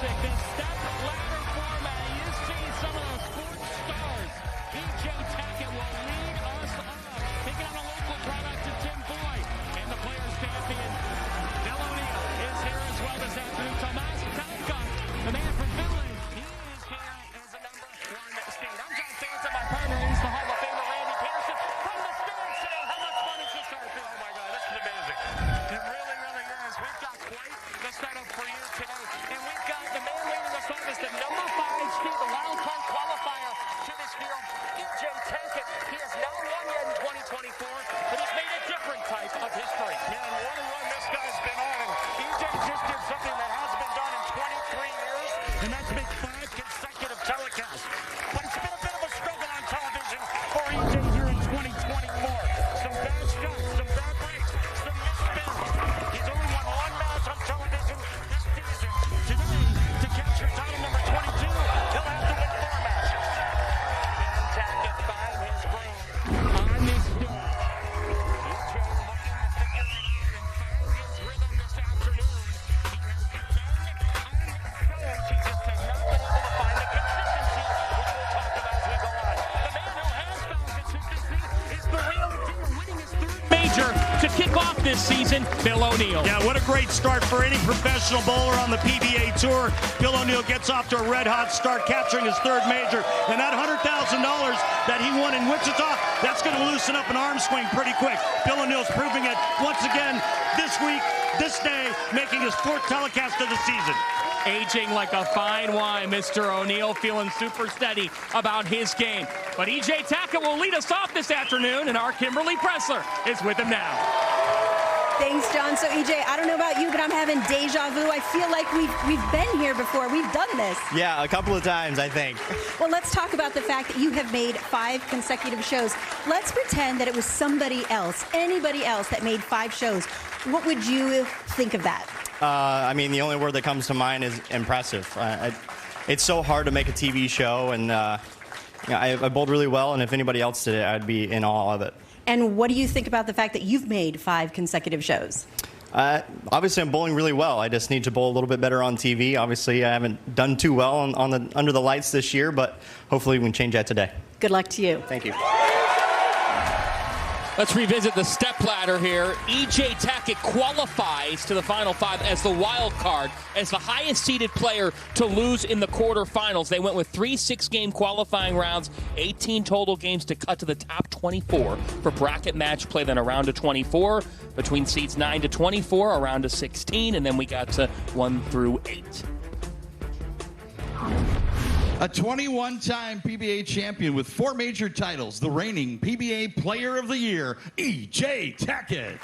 Classic, the step ladder format. You see some of those sports stars. PJ Tackett will lead us off, taking on a local product to Tim Boy. And the players' champion, Bill O'Neill, is here as well this afternoon. Tomas Talcott, the man from Finland, he is here as a number one state. I'm John Stanton, my partner is the Hall of Famer Randy Peterson from the stands today. How much fun is this start? Oh my God, this is amazing. It really, really is. We've got quite the setup for you today. And we've got the man leading us off as the number 5 seed, the wild card qualifier to this field, PJ Tackett. He has not won yet in 2024, but he's made a different type of history. Yeah, and what a run this guy's been on. EJ just did something that hasn't been done in 23 years, and that's make 5 consecutive telecasts. But it's been a bit of a struggle on television for EJ here in 2024. Some bad shots, some bad breaks, some missed spins. He's only won 1 match on television this season. Today, to capture title number 22, he'll have to win 4 matches. And Tackett find his groove on this day. EJ looking to figure it out and find his rhythm this afternoon. He has been on his toes. He just has not been able to find the consistency, which we'll talk about as we go on. The man who has found consistency is the real deal, winning his 3rd Major to kick off this season, Bill O'Neill. Yeah, what a great start for any professional bowler on the PBA Tour. Bill O'Neill gets off to a red-hot start, capturing his 3rd major. And that $100,000 that he won in Wichita, that's going to loosen up an arm swing pretty quick. Bill O'Neill's proving it once again this week, this day, making his 4th telecast of the season. Aging like a fine wine, Mr. O'Neill, feeling super steady about his game. But EJ Tackett will lead us off this afternoon, and our Kimberly Pressler is with him now. Thanks, John. So, EJ, I don't know about you, but I'm having deja vu. I feel like we've been here before. We've done this. Yeah, a couple of times, I think. Well, let's talk about the fact that you have made 5 consecutive shows. Let's pretend that it was somebody else, anybody else that made 5 shows. What would you think of that? I mean, the only word that comes to mind is impressive. It's so hard to make a TV show, and I bowled really well, and if anybody else did it, I'd be in awe of it. And what do you think about the fact that you've made 5 consecutive shows? Obviously, I'm bowling really well. I just need to bowl a little bit better on TV. Obviously, I haven't done too well on under the lights this year, but hopefully we can change that today. Good luck to you. Thank you. Let's revisit the step ladder here. EJ Tackett qualifies to the Final 5 as the wild card, as the highest seeded player to lose in the quarterfinals. They went with 3 6-game qualifying rounds, 18 total games to cut to the top 24 for bracket match play, then a round of 24 between seeds 9 to 24, a round of 16, and then we got to 1 through 8. A 21-time PBA champion with 4 major titles, the reigning PBA Player of the Year, EJ Tackett.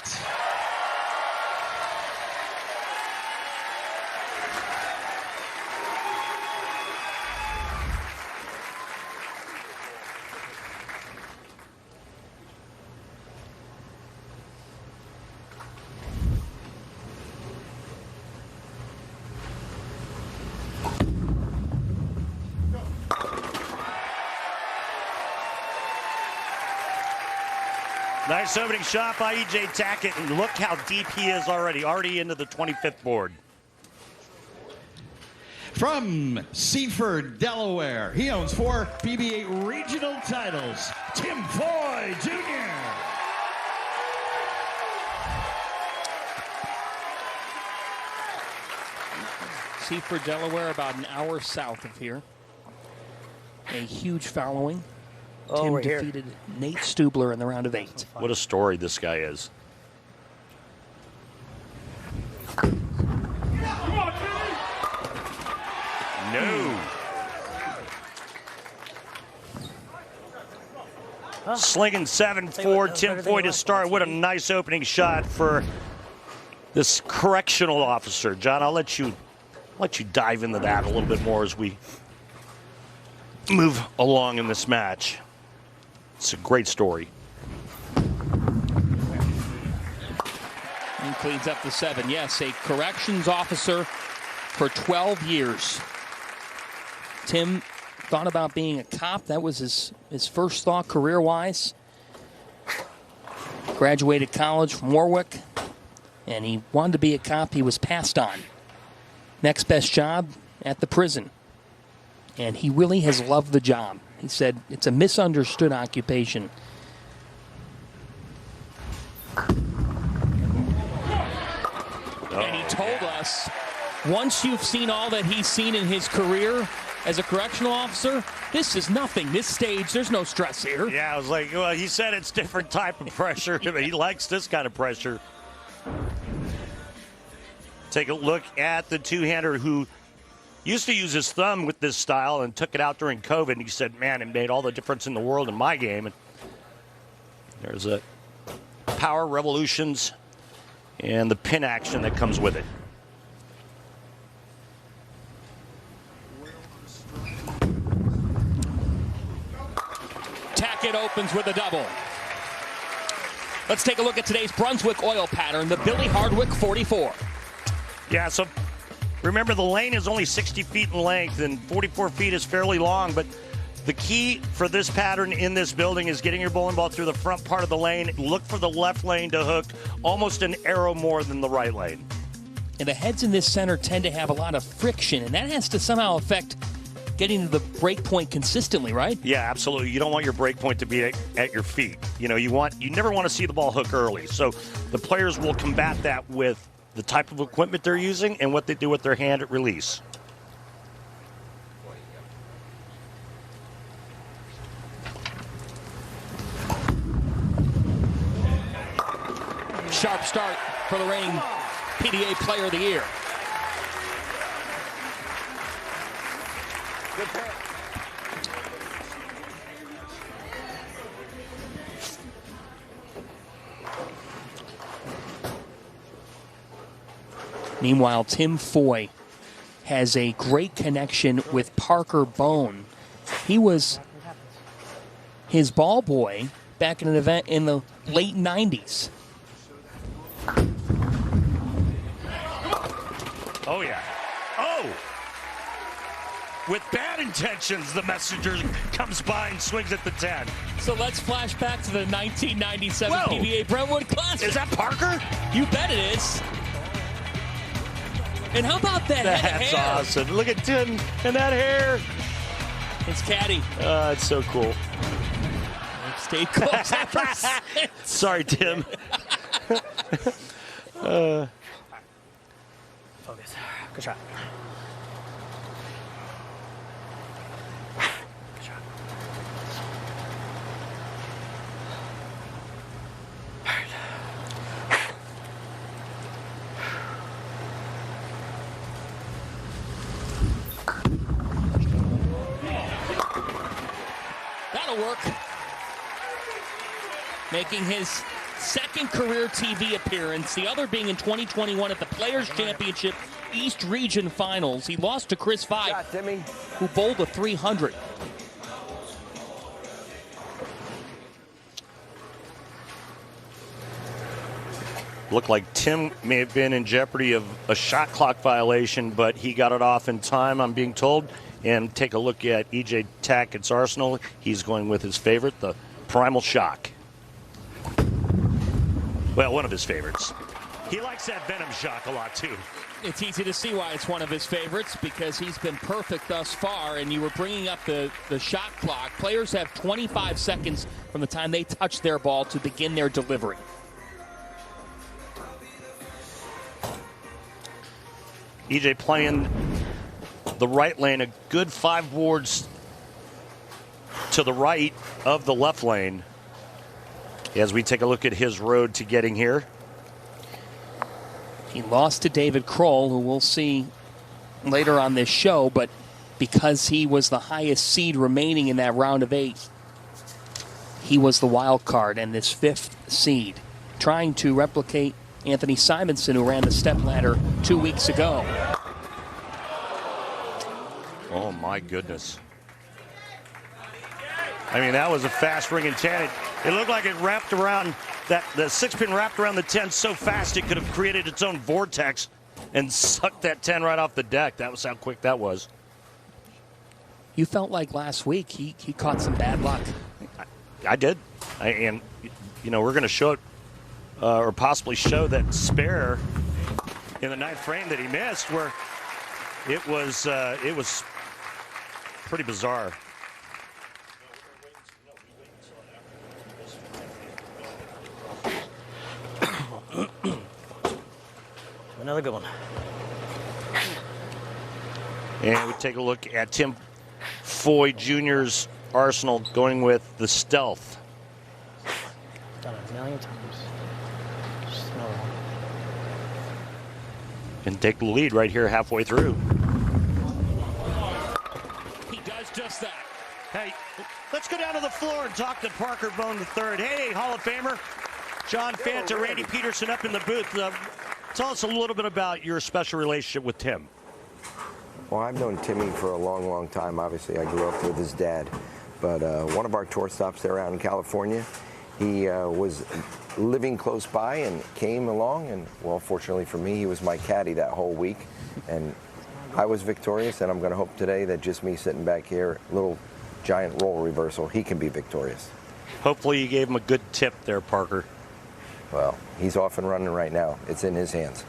Nice opening shot by EJ Tackett, and look how deep he is already into the 25th board. From Seaford, Delaware, he owns 4 PBA regional titles, Tim Foy Jr. Seaford, Delaware, about an hour south of here. A huge following. Tim defeated Nate Stubler in the round of 8. What a story this guy is. No. Slinging 7-4, Tim Foy to start. What a nice opening shot for this correctional officer. John, I'll let you dive into that a little bit more as we move along in this match. It's a great story. And cleans up the 7. Yes, a corrections officer for 12 years. Tim thought about being a cop. That was his first thought career-wise. Graduated college from Warwick, and he wanted to be a cop. He was passed on. Next best job, at the prison, and he really has loved the job. He said it's a misunderstood occupation. And he told us, once you've seen all that he's seen in his career as a correctional officer, this is nothing. This stage, there's no stress here. Yeah, I was like, well, he said it's different type of pressure, but he likes this kind of pressure. Take a look at the two-hander who used to use his thumb with this style and took it out during COVID. And he said, man, it made all the difference in the world in my game. And there's a power revolutions and the pin action that comes with it. Tackett opens with a double. Let's take a look at today's Brunswick oil pattern, the Billy Hardwick 44. Yeah, so remember the lane is only 60 feet in length and 44 feet is fairly long, but the key for this pattern in this building is getting your bowling ball through the front part of the lane. Look for the left lane to hook almost an arrow more than the right lane. And the heads in this center tend to have a lot of friction, and that has to somehow affect getting to the break point consistently, right? Yeah, absolutely. You don't want your break point to be at your feet. You know, you never want to see the ball hook early. So the players will combat that with the type of equipment they're using and what they do with their hand at release. Sharp start for the reigning PBA Player of the Year. Good pick. Meanwhile, Tim Foy has a great connection with Parker Bone. He was his ball boy back in an event in the late 90s. Oh, yeah. Oh! With bad intentions, the messenger comes by and swings at the 10. So let's flash back to the 1997 Whoa. PBA Brentwood Classic. Is that Parker? You bet it is. And how about that head of That's hair? awesome. Look at Tim and that hair. It's Caddy. It's so cool. Stay close ever since. Sorry, Tim. Focus. Good shot. Good shot. That'll work. Making his second career TV appearance, the other being in 2021 at the Players' Championship East Region Finals. He lost to Chris Vide, who bowled a 300. Looked like Tim may have been in jeopardy of a shot clock violation, but he got it off in time, I'm being told. And take a look at E.J. Tackett's arsenal. He's going with his favorite, the Primal Shock. Well, one of his favorites. He likes that Venom Shock a lot, too. It's easy to see why it's one of his favorites, because he's been perfect thus far, and you were bringing up the shot clock. Players have 25 seconds from the time they touch their ball to begin their delivery. E.J. playing the right lane, a good 5 boards to the right of the left lane as we take a look at his road to getting here. He lost to David Kroll, who we'll see later on this show, but because he was the highest seed remaining in that round of 8, he was the wild card and this 5th seed, trying to replicate Anthony Simonson, who ran the step ladder 2 weeks ago. Oh, my goodness. I mean, that was a fast ring and 10. It looked like it wrapped around, the 6-pin wrapped around the 10 so fast it could have created its own vortex and sucked that 10 right off the deck. That was how quick that was. You felt like last week he caught some bad luck. I did. And, you know, we're going to show it, or possibly show that spare in the 9th frame that he missed, where It was pretty bizarre. Another good one. And we take a look at Tim Foy Jr.'s arsenal going with the stealth. Done it a million times. Just another one. And take the lead right here halfway through. He does just that. Hey, let's go down to the floor and talk to Parker Bone III. Hey, Hall of Famer. John Fanta, Randy Peterson up in the booth. Tell us a little bit about your special relationship with Tim. Well, I've known Timmy for a long, long time. Obviously, I grew up with his dad. But one of our tour stops there out in California, he was living close by and came along. And, well, fortunately for me, he was my caddy that whole week. And I was victorious, and I'm going to hope today that just me sitting back here, little giant role reversal, he can be victorious. Hopefully you gave him a good tip there, Parker. Well, he's off and running right now. It's in his hands.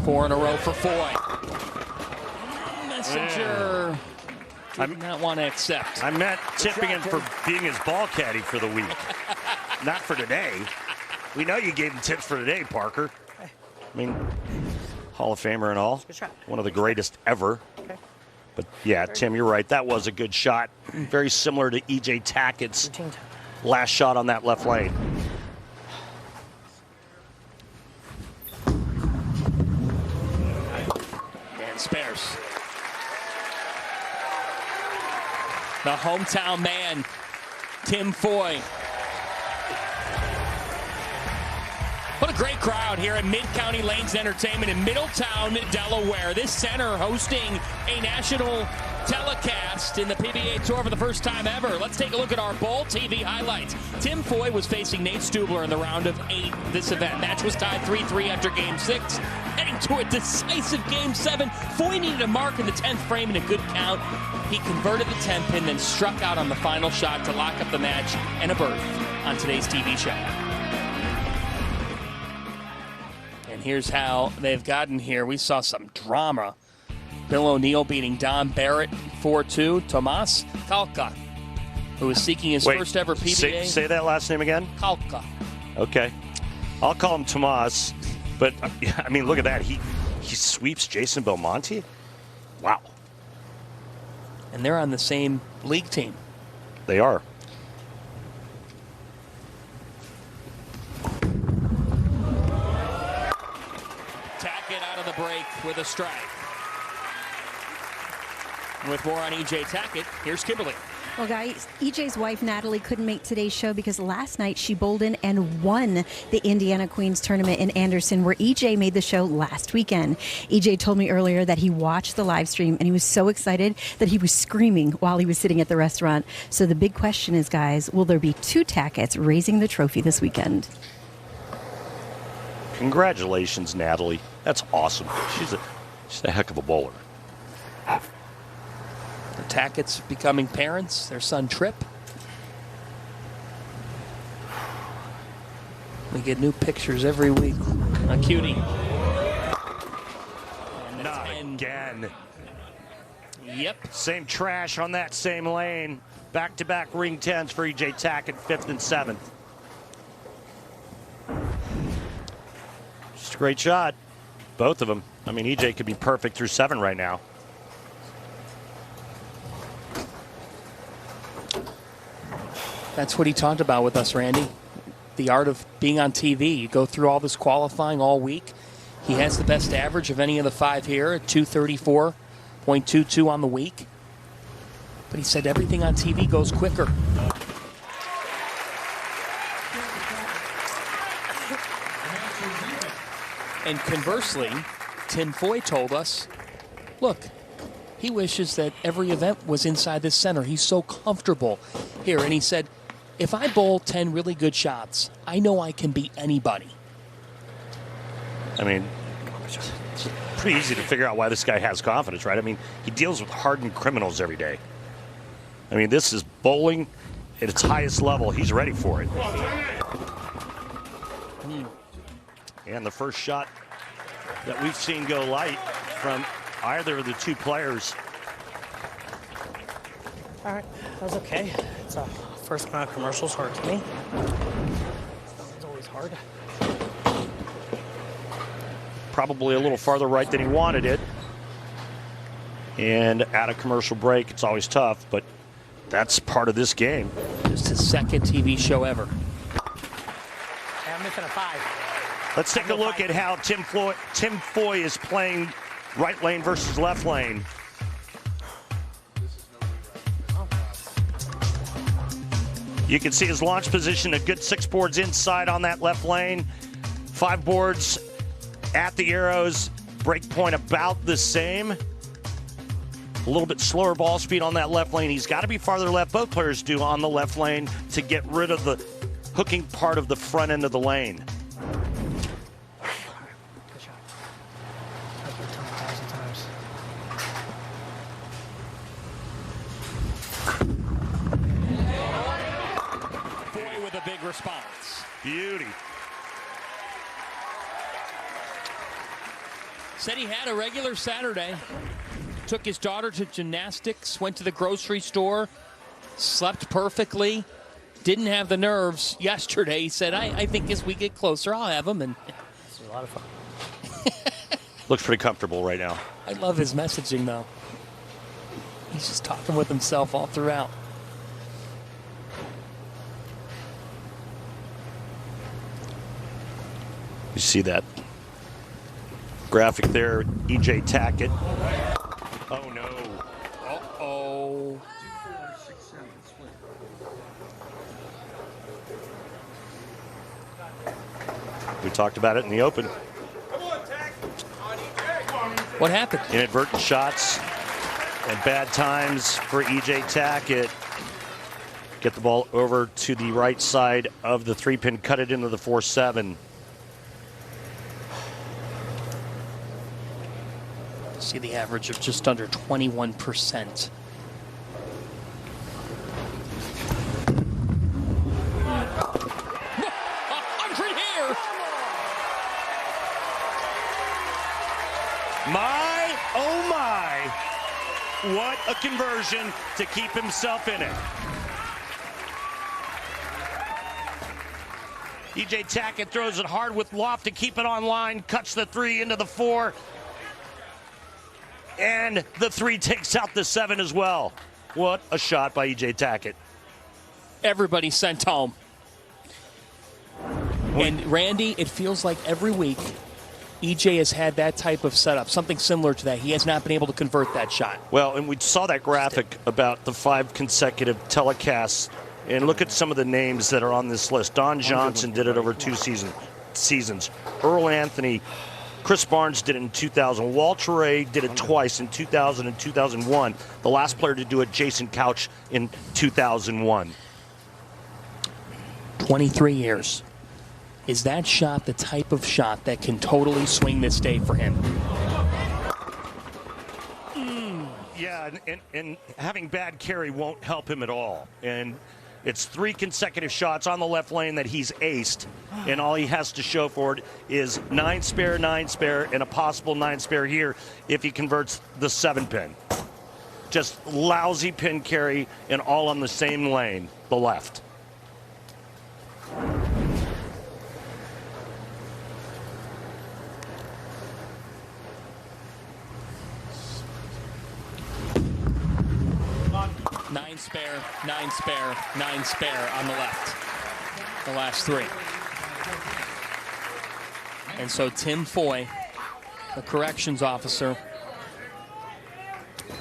4 in a row for Foy. Messenger did not want to accept. I meant tipping him for being his ball caddy for the week, not for today. We know you gave him tips for today, Parker. I mean, Hall of Famer and all. One of the greatest ever. But, yeah, Tim, you're right. That was a good shot. Very similar to E.J. Tackett's last shot on that left lane. And spares. The hometown man, Tim Foy. What a great crowd here at Mid-County Lanes Entertainment in Middletown, Delaware. This center hosting a national telecast in the PBA Tour for the first time ever. Let's take a look at our Bowl TV highlights. Tim Foy was facing Nate Stubler in the round of 8 this event. Match was tied 3-3 after Game 6. Heading to a decisive Game 7. Foy needed a mark in the 10th frame and a good count. He converted the 10 pin, then struck out on the final shot to lock up the match and a berth on today's TV show. And here's how they've gotten here. We saw some drama. Bill O'Neill beating Don Barrett 4-2. Tomas Kalka, who is seeking his first ever PBA. Say that last name again. Kalka. Okay. I'll call him Tomas. But, I mean, look at that. He sweeps Jason Belmonte? Wow. And they're on the same league team. They are. Tackett out of the break with a strike. With more on E.J. Tackett, here's Kimberly. Well, guys, EJ's wife, Natalie, couldn't make today's show because last night she bowled in and won the Indiana Queens tournament in Anderson, where EJ made the show last weekend. EJ told me earlier that he watched the live stream and he was so excited that he was screaming while he was sitting at the restaurant. So the big question is, guys, will there be 2 Tacketts raising the trophy this weekend? Congratulations, Natalie. That's awesome. She's a heck of a bowler. The Tacketts becoming parents, their son Tripp. We get new pictures every week. A cutie. Not again. Yep. Same trash on that same lane. Back-to-back ring 10s for E.J. Tackett, 5th and 7th. Just a great shot. Both of them. I mean, E.J. could be perfect through 7 right now. That's what he talked about with us, Randy. The art of being on TV. You go through all this qualifying all week. He has the best average of any of the 5 here at 234.22 on the week. But he said everything on TV goes quicker. And conversely, Tim Foy told us, look, he wishes that every event was inside this center. He's so comfortable here. And he said, if I bowl 10 really good shots, I know I can beat anybody. I mean, it's pretty easy to figure out why this guy has confidence, right? I mean, he deals with hardened criminals every day. I mean, this is bowling at its highest level. He's ready for it. And the first shot that we've seen go light from either of the two players. All right, that was okay. It's a first round of commercials, hard to me. It's always hard. Probably a little farther right than he wanted it. And at a commercial break, it's always tough, but that's part of this game. Just his second TV show ever. Hey, I'm missing a 5. Let's take a look at how Tim Foy is playing right lane versus left lane. You can see his launch position, a good 6 boards inside on that left lane. 5 boards at the arrows. Break point about the same. A little bit slower ball speed on that left lane. He's got to be farther left. Both players do on the left lane to get rid of the hooking part of the front end of the lane. Good shot. I've been told 1,000 times. Foy with a big response. Beauty. Said he had a regular Saturday. Took his daughter to gymnastics, went to the grocery store, slept perfectly, didn't have the nerves yesterday. He said, I think as we get closer, I'll have them. And This is a lot of fun. Looks pretty comfortable right now. I love his messaging, though. He's just talking with himself all throughout. You see that graphic there, E.J. Tackett. Oh, no. Uh-oh. We talked about it in the open. What happened? Inadvertent shots and bad times for E.J. Tackett. Get the ball over to the right side of the 3-pin, cut it into the 4-7. See the average of just under 21%. My, oh my, what a conversion to keep himself in it. E.J. Tackett throws it hard with loft to keep it on line, cuts the 3 into the 4. And the 3 takes out the 7 as well. What a shot by E.J. Tackett. Everybody sent home. And Randy, it feels like every week EJ has had that type of setup, something similar to that. He has not been able to convert that shot. Well, and we saw that graphic about the 5 consecutive telecasts. And look at some of the names that are on this list. Don Johnson did it over 2 seasons. Earl Anthony, Chris Barnes did it in 2000. Walter Ray did it twice in 2000 and 2001. The last player to do it, Jason Couch, in 2001. 23 years. Is that shot the type of shot that can totally swing this day for him? Yeah, and having bad carry won't help him at all. And it's 3 consecutive shots on the left lane that he's aced, and all he has to show for it is 9 spare, 9 spare, and a possible 9 spare here if he converts the 7-pin. Just lousy pin carry and all on the same lane, the left. Nine spare, 9 spare, 9 spare on the left. The last 3. And so Tim Foy, the corrections officer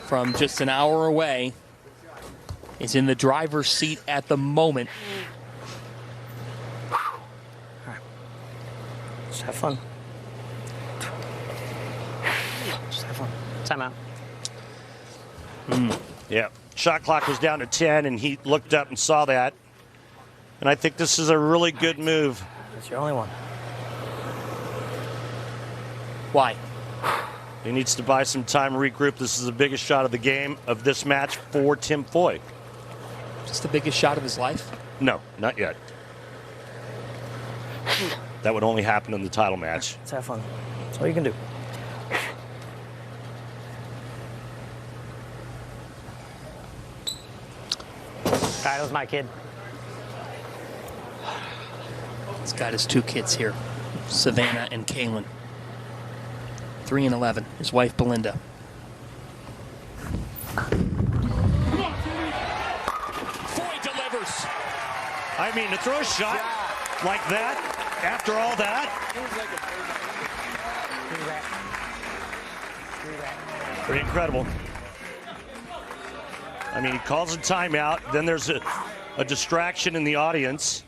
from just an hour away, is in the driver's seat at the moment. All right. Just have fun. Just have fun. Timeout. Yeah. Shot clock was down to 10, and he looked up and saw that. And I think this is a really good move. That's your only one. Why? He needs to buy some time, regroup. This is the biggest shot of the game, of this match, for Tim Foy. Just the biggest shot of his life? No, not yet. That would only happen in the title match. Let's have fun. That's all you can do. All right, that was my kid. He's got his 2 kids here, Savannah and Kaylin. 3 and 11. His wife, Belinda. Foy delivers. I mean, to throw a shot like that, after all that, pretty incredible. I mean, he calls a timeout, then there's a distraction in the audience.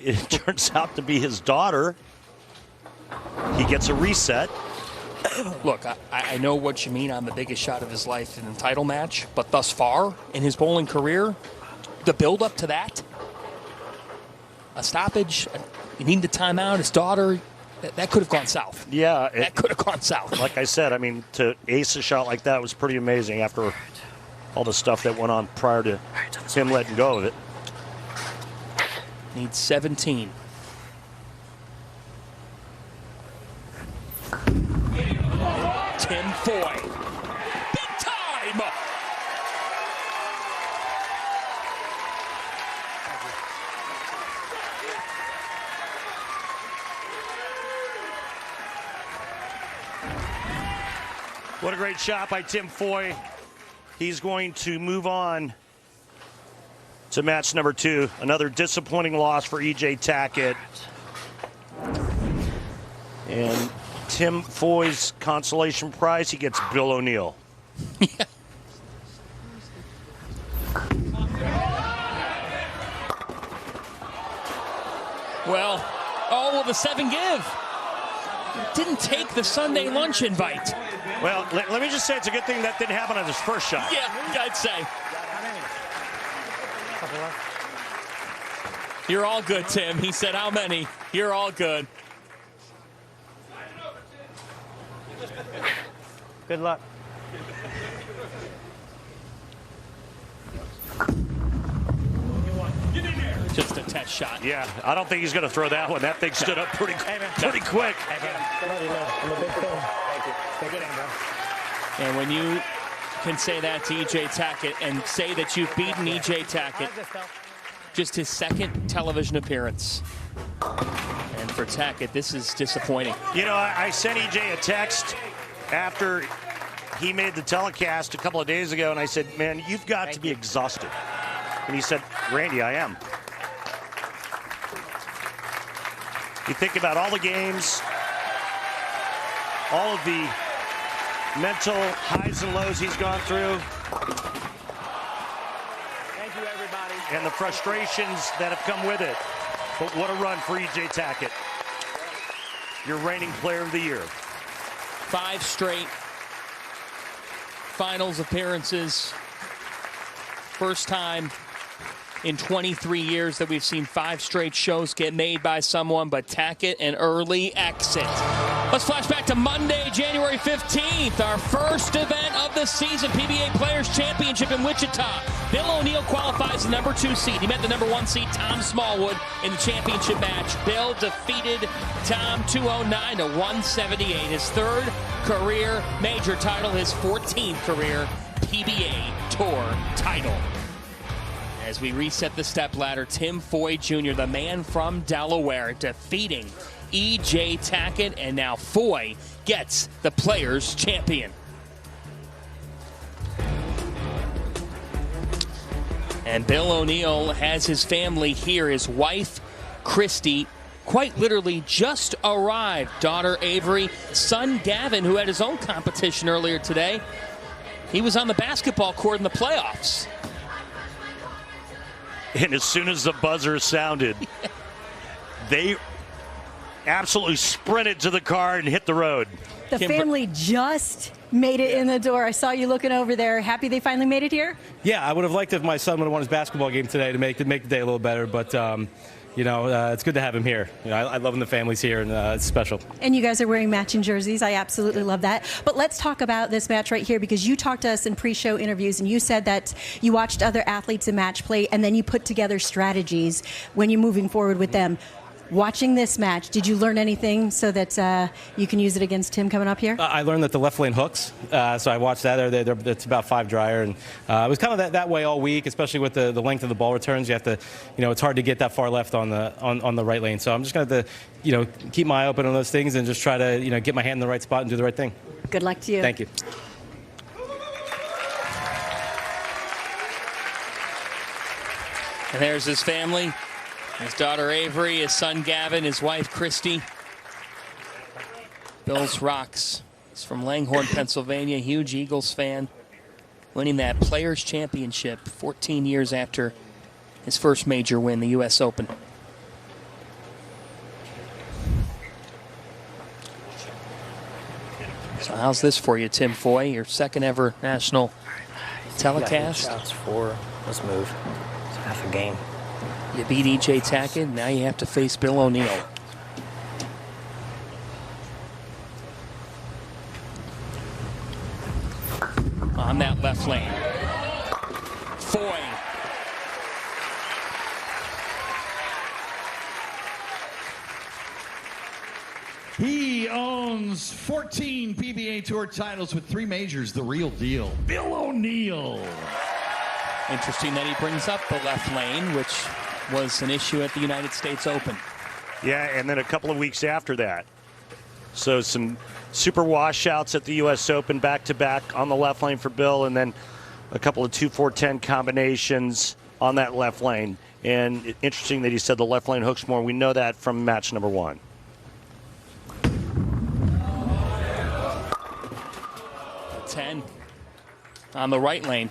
It turns out to be his daughter. He gets a reset. Look, I know what you mean on the biggest shot of his life in the title match, but thus far in his bowling career, the build-up to that, a stoppage, you need the timeout, his daughter, that could have gone south. Yeah. That could have gone south. Like I said, I mean, to ace a shot like that was pretty amazing after all the stuff that went on prior to him letting go of it. Needs 17. Tim Foy. Big time! What a great shot by Tim Foy. He's going to move on to match number 2. Another disappointing loss for E.J. Tackett. And Tim Foy's consolation prize, he gets Bill O'Neill. Well, will the 7 give? Didn't take the Sunday lunch invite. Well, let me just say it's a good thing that didn't happen on his first shot. Yeah, I'd say. You're all good, Tim. He said, how many? You're all good. Good luck. Just a test shot. Yeah, I don't think he's going to throw that one. That thing stood up pretty quick. I'm a big fan. Thank you. Take it in, bro. And when you can say that to E.J. Tackett and say that you've beaten E.J. Tackett, just his 2nd television appearance. And for Tackett, this is disappointing. You know, I sent E.J. a text after he made the telecast a couple of days ago, and I said, man, you've got to be exhausted. And he said, Randy, I am. You think about all the games, all of the mental highs and lows he's gone through. Thank you, everybody. And the frustrations that have come with it. But what a run for E.J. Tackett. Your reigning player of the year. 5 straight finals appearances. First time in 23 years that we've seen 5 straight shows get made by someone, but Tackett an early exit. Let's flash back to Monday, January 15th, our first event of the season, PBA Players Championship in Wichita. Bill O'Neill qualifies the number 2 seed. He met the number 1 seed, Tom Smallwood, in the championship match. Bill defeated Tom 209 to 178. His 3rd career major title, his 14th career PBA Tour title. As we reset the stepladder, Tim Foy Jr., the man from Delaware, defeating E.J. Tackett, and now Foy gets the Players Champion. And Bill O'Neill has his family here. His wife, Christy, quite literally just arrived. Daughter, Avery. Son, Gavin, who had his own competition earlier today. He was on the basketball court in the playoffs. And as soon as the buzzer sounded, they absolutely sprinted to the car and hit the road. The family just made it in the door. I saw you looking over there. Happy they finally made it here? Yeah, I would have liked if my son would have won his basketball game today to make the day a little better, but it's good to have him here. I love when the family's here, and it's special. And you guys are wearing matching jerseys. I absolutely love that. But let's talk about this match right here, because you talked to us in pre-show interviews, and you said that you watched other athletes in match play, and then you put together strategies when you're moving forward with them. Watching this match, did you learn anything so that you can use it against Tim coming up here? I learned that the left lane hooks, so I watched that. It's about 5 dryer, and it was kind of that way all week, especially with the length of the ball returns. You have to, it's hard to get that far left on the right lane. So I'm just going to, keep my eye open on those things and just try to, get my hand in the right spot and do the right thing. Good luck to you. Thank you. And there's his family. His daughter Avery, his son Gavin, his wife Christy. Bills rocks. He's from Langhorne, Pennsylvania, huge Eagles fan. Winning that Players' Championship 14 years after his first major win, the U.S. Open. So how's this for you, Tim Foy? Your second ever national telecast? Shots for, let's move. It's half a game. You beat E.J. Tackett, now you have to face Bill O'Neill. On that left lane. Foy. He owns 14 PBA Tour titles with 3 majors, the real deal. Bill O'Neill. Interesting that he brings up the left lane, which was an issue at the United States Open. Yeah, and then a couple of weeks after that. So some super washouts at the U.S. Open back-to-back on the left lane for Bill, and then a couple of 2-4-10 combinations on that left lane. And interesting that he said the left lane hooks more. We know that from match number 1. A 10 on the right lane.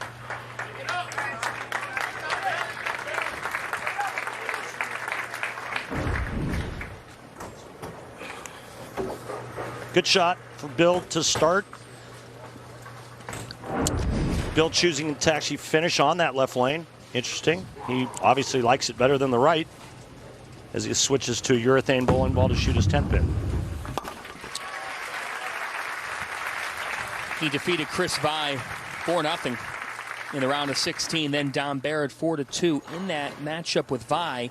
Good shot for Bill to start. Bill choosing to actually finish on that left lane. Interesting. He obviously likes it better than the right as he switches to a urethane bowling ball to shoot his 10-pin. He defeated Chris Vi 4-0 in the round of 16. Then Don Barrett 4-2 in that matchup with Vi.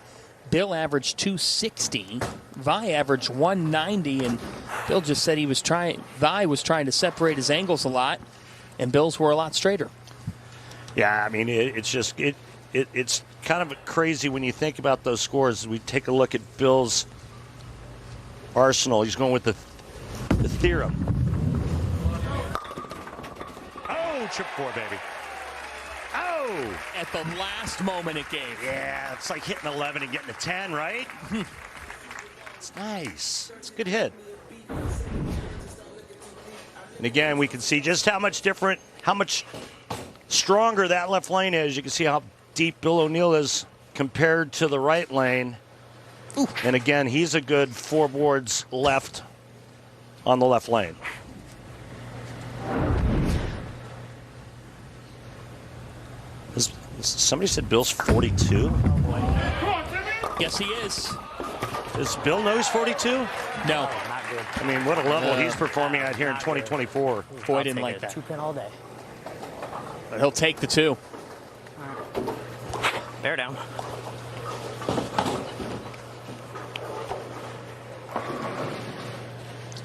Bill averaged 260. Vi averaged 190, and Bill just said Vi was trying to separate his angles a lot, and Bill's were a lot straighter. Yeah, I mean, it's kind of crazy when you think about those scores. We take a look at Bill's arsenal. He's going with the theorem. Oh, chip 4, baby. Oh! At the last moment it gave. Yeah, it's like hitting 11 and getting a 10, right? It's nice. It's a good hit. And again, we can see just how much stronger that left lane is. You can see how deep Bill O'Neill is compared to the right lane. Ooh. And again, he's a good 4 boards left on the left lane. Somebody said Bill's 42? Yes, he is. Does Bill know he's 42? No. Not good. I mean, what a level he's performing at here in 2024. Foy didn't like that. 2-pin all day. But he'll take the 2. Bear down.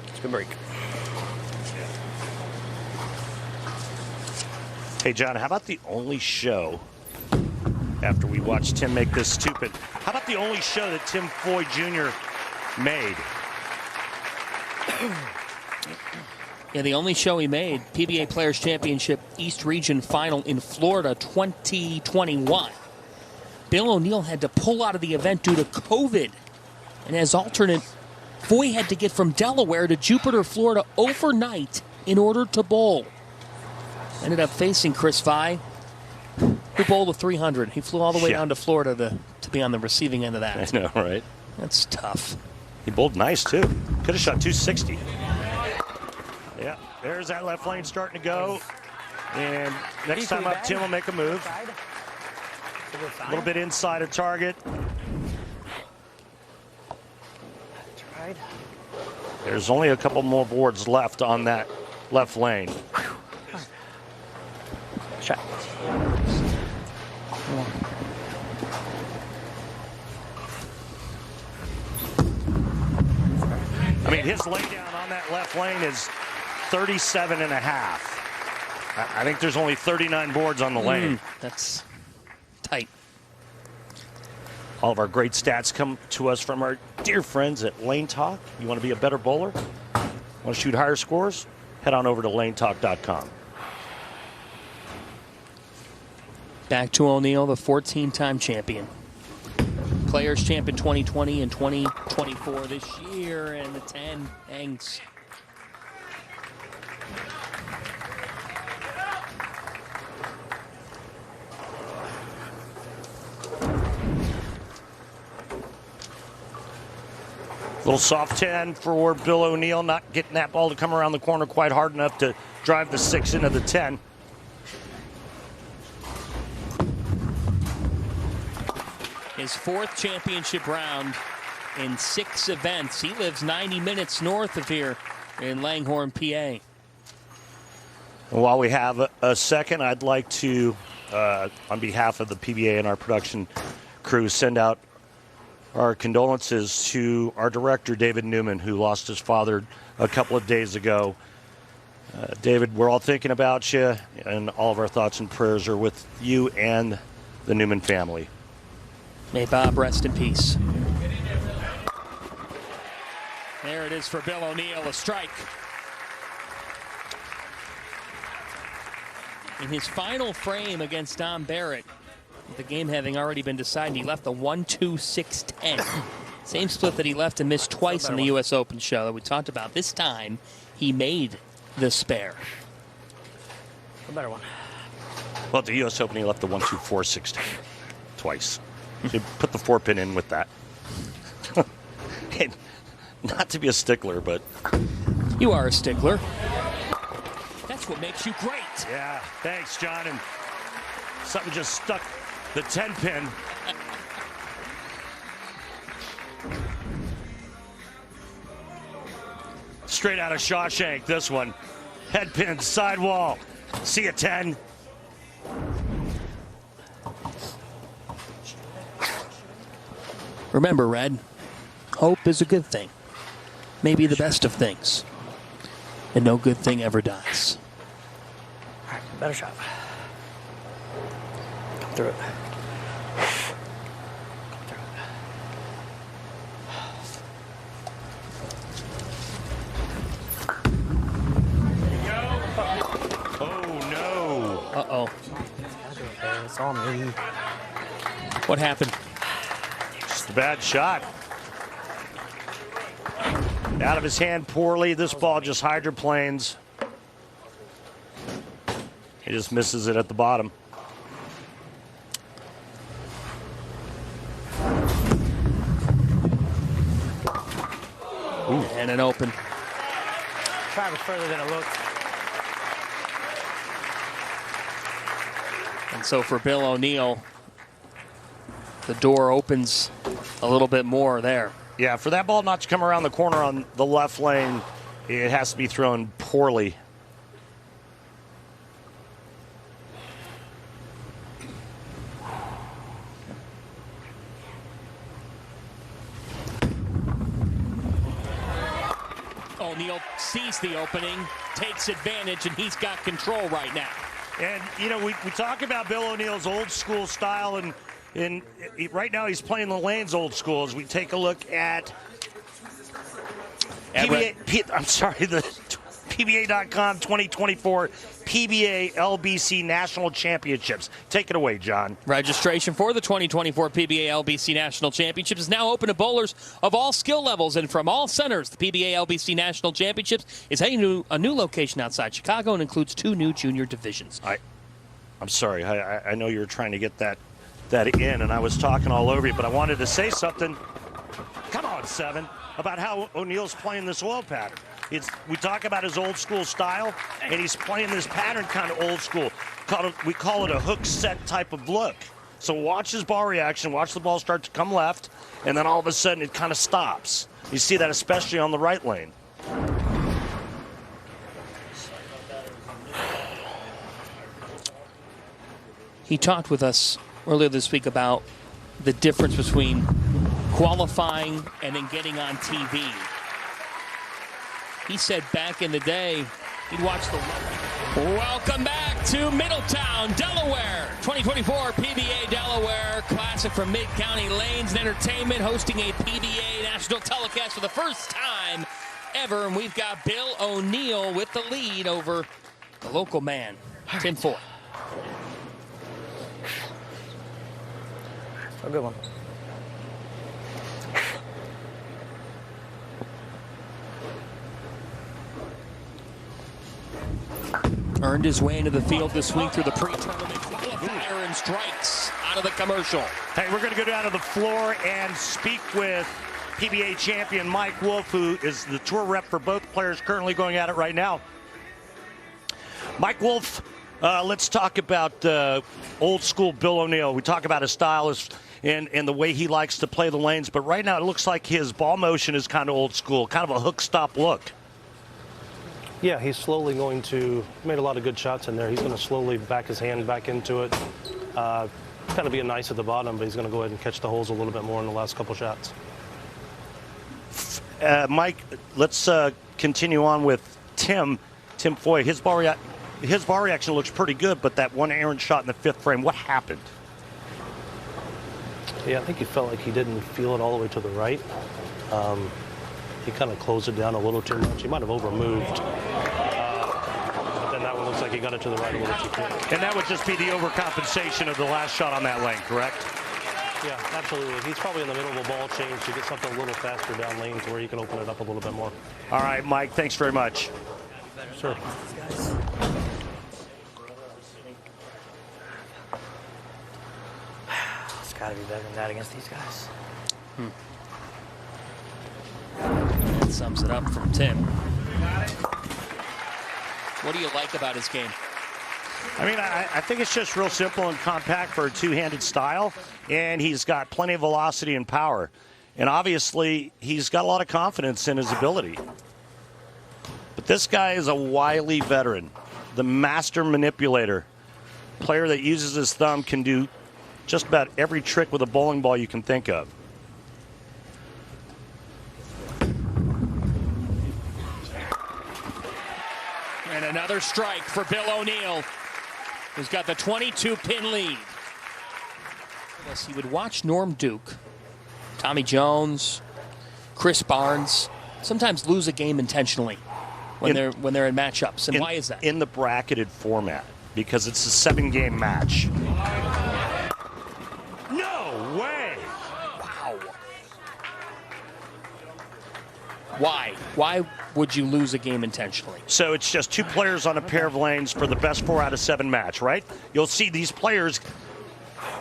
It's a good break. Hey, John, how about the only show, after we watched Tim make this stupid, how about the only show that Tim Foy Jr. made? Yeah, the only show he made, PBA Players Championship East Region Final in Florida 2021. Bill O'Neill had to pull out of the event due to COVID. And as alternate, Foy had to get from Delaware to Jupiter, Florida overnight in order to bowl. Ended up facing Chris Vi, who bowled a 300. He flew all the way down to Florida to be on the receiving end of that. I know, right? That's tough. He bowled nice, too. Could have shot 260. Yeah, there's that left lane starting to go. And next time up, Tim will make a move. A little bit inside of target. There's only a couple more boards left on that left lane. Shot. I mean, his laydown on that left lane is 37 and a half. I think there's only 39 boards on the lane. That's tight. All of our great stats come to us from our dear friends at Lane Talk. You want to be a better bowler? Want to shoot higher scores? Head on over to lanetalk.com. Back to O'Neal, the 14-time champion. Players champion 2020 and 2024 this year, and the 10 hangs. Little soft 10 for Bill O'Neal, not getting that ball to come around the corner quite hard enough to drive the 6 into the 10. His 4th championship round in 6 events. He lives 90 minutes north of here in Langhorne, PA. While we have a second, I'd like to, on behalf of the PBA and our production crew, send out our condolences to our director, David Newman, who lost his father a couple of days ago. David, we're all thinking about you, and all of our thoughts and prayers are with you and the Newman family. May Bob rest in peace. There it is for Bill O'Neal, a strike. In his final frame against Don Barrett, with the game having already been decided, he left a 1-2-6-10. Same split that he left and missed twice in the U.S. Open show that we talked about. This time, he made the spare. A better one. Well, at the U.S. Open, he left the 1-2-4-6-10 twice. You put the 4-pin in with that. And not to be a stickler, but... You are a stickler. That's what makes you great. Yeah, thanks, John. And something just stuck the 10-pin. Straight out of Shawshank, this one. Head pin, sidewall. See a 10. Remember, Red, hope is a good thing. Maybe the best of things. And no good thing ever dies. All right, better shot. Come through it. Oh, no. Uh-oh. It's all me. What happened? Just a bad shot. Out of his hand poorly. This ball just hydroplanes. He just misses it at the bottom. Ooh. And an open. Traveled further than it looked. And so for Bill O'Neal, the door opens a little bit more there. Yeah, for that ball not to come around the corner on the left lane, it has to be thrown poorly. O'Neal sees the opening, takes advantage, and he's got control right now. And, you know, we talk about Bill O'Neal's old school style, and right now he's playing the lanes old school. As we take a look at the PBA.com 2024 PBA LBC National Championships. Take it away, John. Registration for the 2024 PBA LBC National Championships is now open to bowlers of all skill levels and from all centers. The PBA LBC National Championships is heading to a new location outside Chicago and includes 2 new junior divisions. I'm sorry. I know you were trying to get that in, and I was talking all over you, but I wanted to say something. Come on, 7, about how O'Neal's playing this oil pattern. We talk about his old school style, and he's playing this pattern kind of old school. We call it a hook set type of look. So watch his ball reaction, watch the ball start to come left, and then all of a sudden it kind of stops. You see that especially on the right lane. He talked with us earlier this week about the difference between qualifying and then getting on TV. He said back in the day, he'd watch the... Welcome back to Middletown, Delaware. 2024 PBA Delaware Classic from Mid-County Lanes and Entertainment, hosting a PBA national telecast for the first time ever. And we've got Bill O'Neill with the lead over the local man, Tim Foy. A good one. Earned his way into the field this week through the pre-tournament qualifier and strikes out of the commercial. Hey, we're going to go down to the floor and speak with PBA champion Mike Wolf, who is the tour rep for both players currently going at it right now. Mike Wolf, let's talk about old school Bill O'Neill. We talk about his style and the way he likes to play the lanes, but right now it looks like his ball motion is kind of old school, kind of a hook stop look. Yeah, he's slowly going to, made a lot of good shots in there. He's going to slowly back his hand back into it. Kind of being nice at the bottom, but he's going to go ahead and catch the holes a little bit more in the last couple shots. Mike, let's continue on with Tim Foy. His ball reaction looks pretty good, but that one errant shot in the fifth frame, what happened? Yeah, I think he felt like he didn't feel it all the way to the right. He kind of closed it down a little too much. He might have overmoved. But then that one looks like he got it to the right a little too quick. And that would just be the overcompensation of the last shot on that lane, correct? Yeah, absolutely. He's probably in the middle of a ball change to get something a little faster down lane to where he can open it up a little bit more. All right, Mike, thanks very much. Sure. It's got to be better than that against these guys. That sums it up from Tim. What do you like about his game? I mean, I think it's just real simple and compact for a two-handed style, and he's got plenty of velocity and power. And obviously, he's got a lot of confidence in his ability. But this guy is a wily veteran, the master manipulator. Player that uses his thumb, can do just about every trick with a bowling ball you can think of. And another strike for Bill O'Neill, who's got the 22-pin lead. He would watch Norm Duke, Tommy Jones, Chris Barnes sometimes lose a game intentionally when they're in matchups. And why is that? In the bracketed format, because it's a 7-game match. No way! Wow. Why? Why would you lose a game intentionally? So it's just two players on a pair of lanes for the best 4 out of 7 match, right? You'll see these players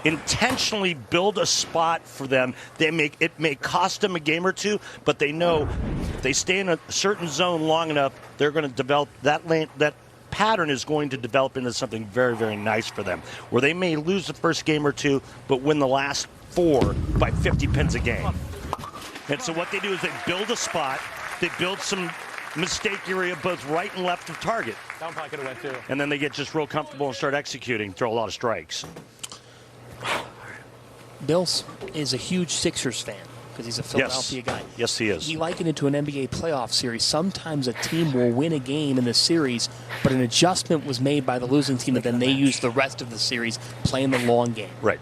intentionally build a spot for them. It may cost them a game or two, but they know if they stay in a certain zone long enough, they're going to develop that lane. That pattern is going to develop into something very, very nice for them, where they may lose the first game or two, but win the last 4 by 50 pins a game. And so what they do is they build a spot, they build some mistake area both right and left of target. Down pocket went too. And then they get just real comfortable and start executing, throw a lot of strikes. Bills is a huge Sixers fan because he's a Philadelphia guy. Yes, he is. He likened it to an NBA playoff series. Sometimes a team will win a game in the series, but an adjustment was made by the losing team, and then they use the rest of the series playing the long game. Right.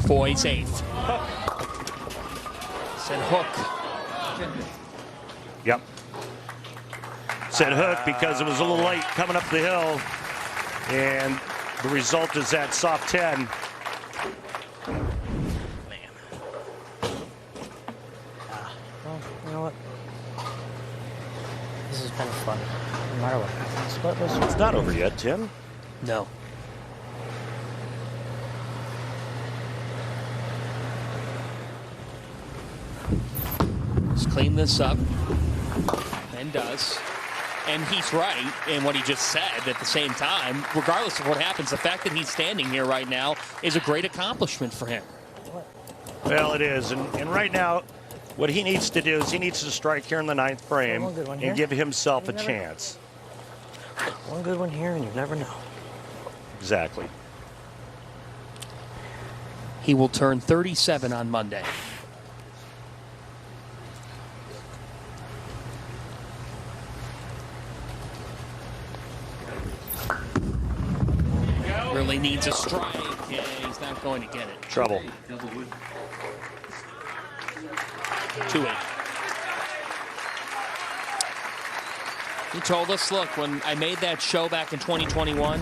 Foy's eighth. Said hook. Yep. Said hook because it was a little late coming up the hill, and the result is that soft 10. Man. Well, you know what? This has been fun. No matter what happens. It's not over yet, Tim. No. Let's clean this up. And does. And he's right in what he just said at the same time. Regardless of what happens, the fact that he's standing here right now is a great accomplishment for him. Well, it is. And right now, what he needs to do is he needs to strike here in the 9th frame and give himself a chance. One good one here, and you never know. Exactly. He will turn 37 on Monday. Really needs a strike. Yeah, he's not going to get it. Trouble. 2-8. He told us, look, when I made that show back in 2021,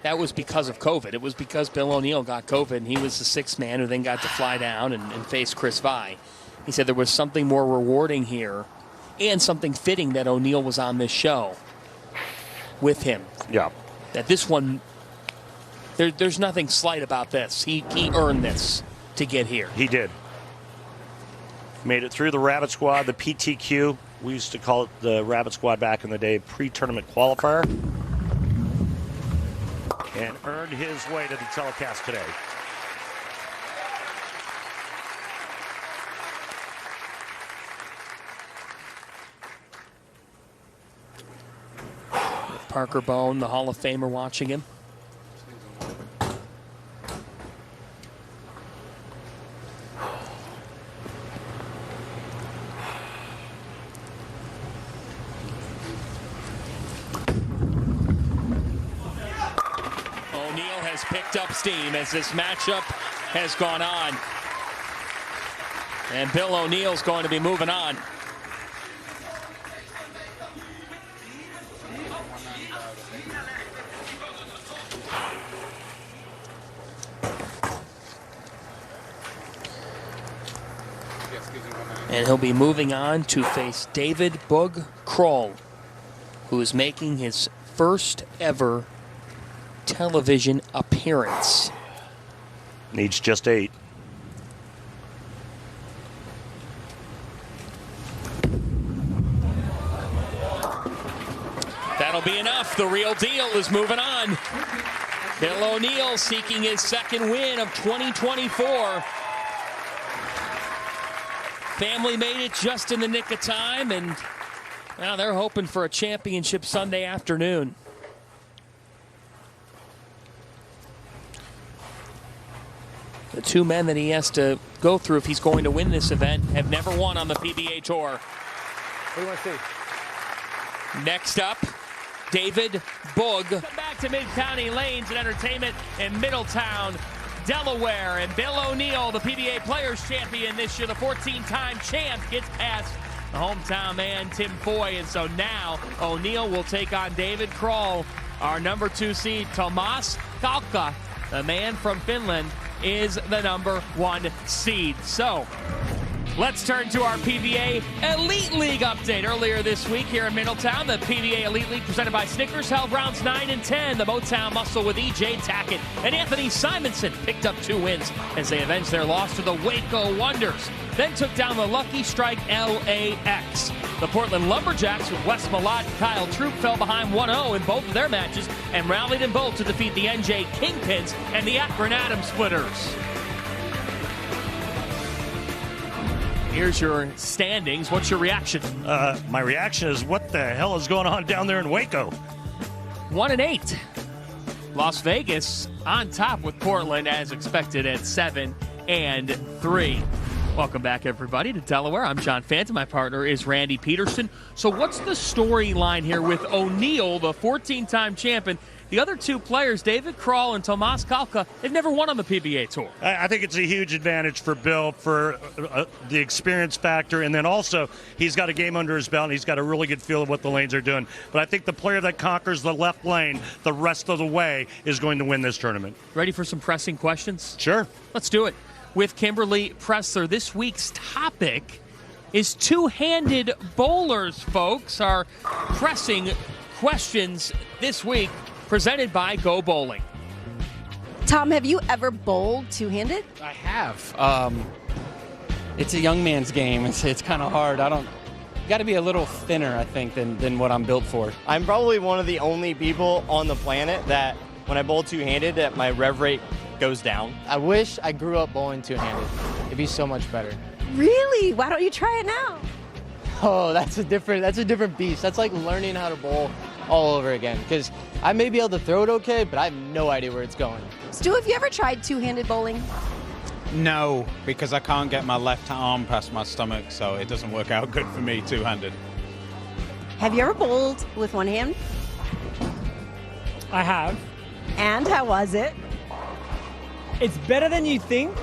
that was because of COVID. It was because Bill O'Neill got COVID, and he was the sixth man who then got to fly down and face Chris Vi. He said there was something more rewarding here and something fitting that O'Neill was on this show with him. Yeah. That this one, there's nothing slight about this. He earned this to get here. He did. Made it through the Rabbit Squad, the PTQ. We used to call it the Rabbit Squad back in the day, pre-tournament qualifier. And earned his way to the telecast today. Parker Bone, the Hall of Famer, watching him. O'Neill has picked up steam as this matchup has gone on. And Bill O'Neill's going to be moving on. And he'll be moving on to face David Boog Kroll, who is making his first ever television appearance. Needs just 8. That'll be enough. The real deal is moving on. Bill O'Neill seeking his second win of 2024. Family made it just in the nick of time, and now they're hoping for a championship Sunday afternoon. The two men that he has to go through if he's going to win this event have never won on the PBA Tour. What do you want to see? Next up, David Boog. Come back to Mid-County Lanes and Entertainment in Middletown, Delaware. And Bill O'Neill, the PBA Players Champion this year, the 14-time champ, gets past the hometown man, Tim Foy. And so now O'Neill will take on David Kroll. Our number 2 seed, Tomas Kalka, the man from Finland, is the number 1 seed. So let's turn to our PBA Elite League update. Earlier this week here in Middletown, the PBA Elite League presented by Snickers held rounds 9 and 10. The Motown Muscle with E.J. Tackett and Anthony Simonson picked up 2 wins as they avenged their loss to the Waco Wonders. Then took down the Lucky Strike LAX. The Portland Lumberjacks with Wes Malott and Kyle Troop fell behind 1-0 in both of their matches and rallied in both to defeat the NJ Kingpins and the Akron Atom Splitters. Here's your standings. What's your reaction? My reaction is, what the hell is going on down there in Waco? 1-8. Las Vegas on top with Portland as expected at 7-3. Welcome back, everybody, to Delaware. I'm John Phantom. My partner is Randy Peterson. So what's the storyline here with O'Neill, the 14-time champion? The other 2 players, David Kroll and Tomas Kalka, they've never won on the PBA Tour. I think it's a huge advantage for Bill for the experience factor, and then also he's got a game under his belt, and he's got a really good feel of what the lanes are doing. But I think the player that conquers the left lane the rest of the way is going to win this tournament. Ready for some pressing questions? Sure. Let's do it. With Kimberly Pressler, this week's topic is two-handed bowlers, folks. Our pressing questions this week presented by Go Bowling. Tom, have you ever bowled two-handed? I have. It's a young man's game. It's kind of hard. You got to be a little thinner, I think, than what I'm built for. I'm probably one of the only people on the planet that when I bowl two-handed that my rev rate goes down. I wish I grew up bowling two-handed. It'd be so much better. Really? Why don't you try it now? Oh, that's a different beast. That's like learning how to bowl all over again, because I may be able to throw it okay, but I have no idea where it's going. Stu, have you ever tried two-handed bowling? No, because I can't get my left arm past my stomach, so it doesn't work out good for me two-handed. Have you ever bowled with one hand? I have. And how was it? It's better than you think,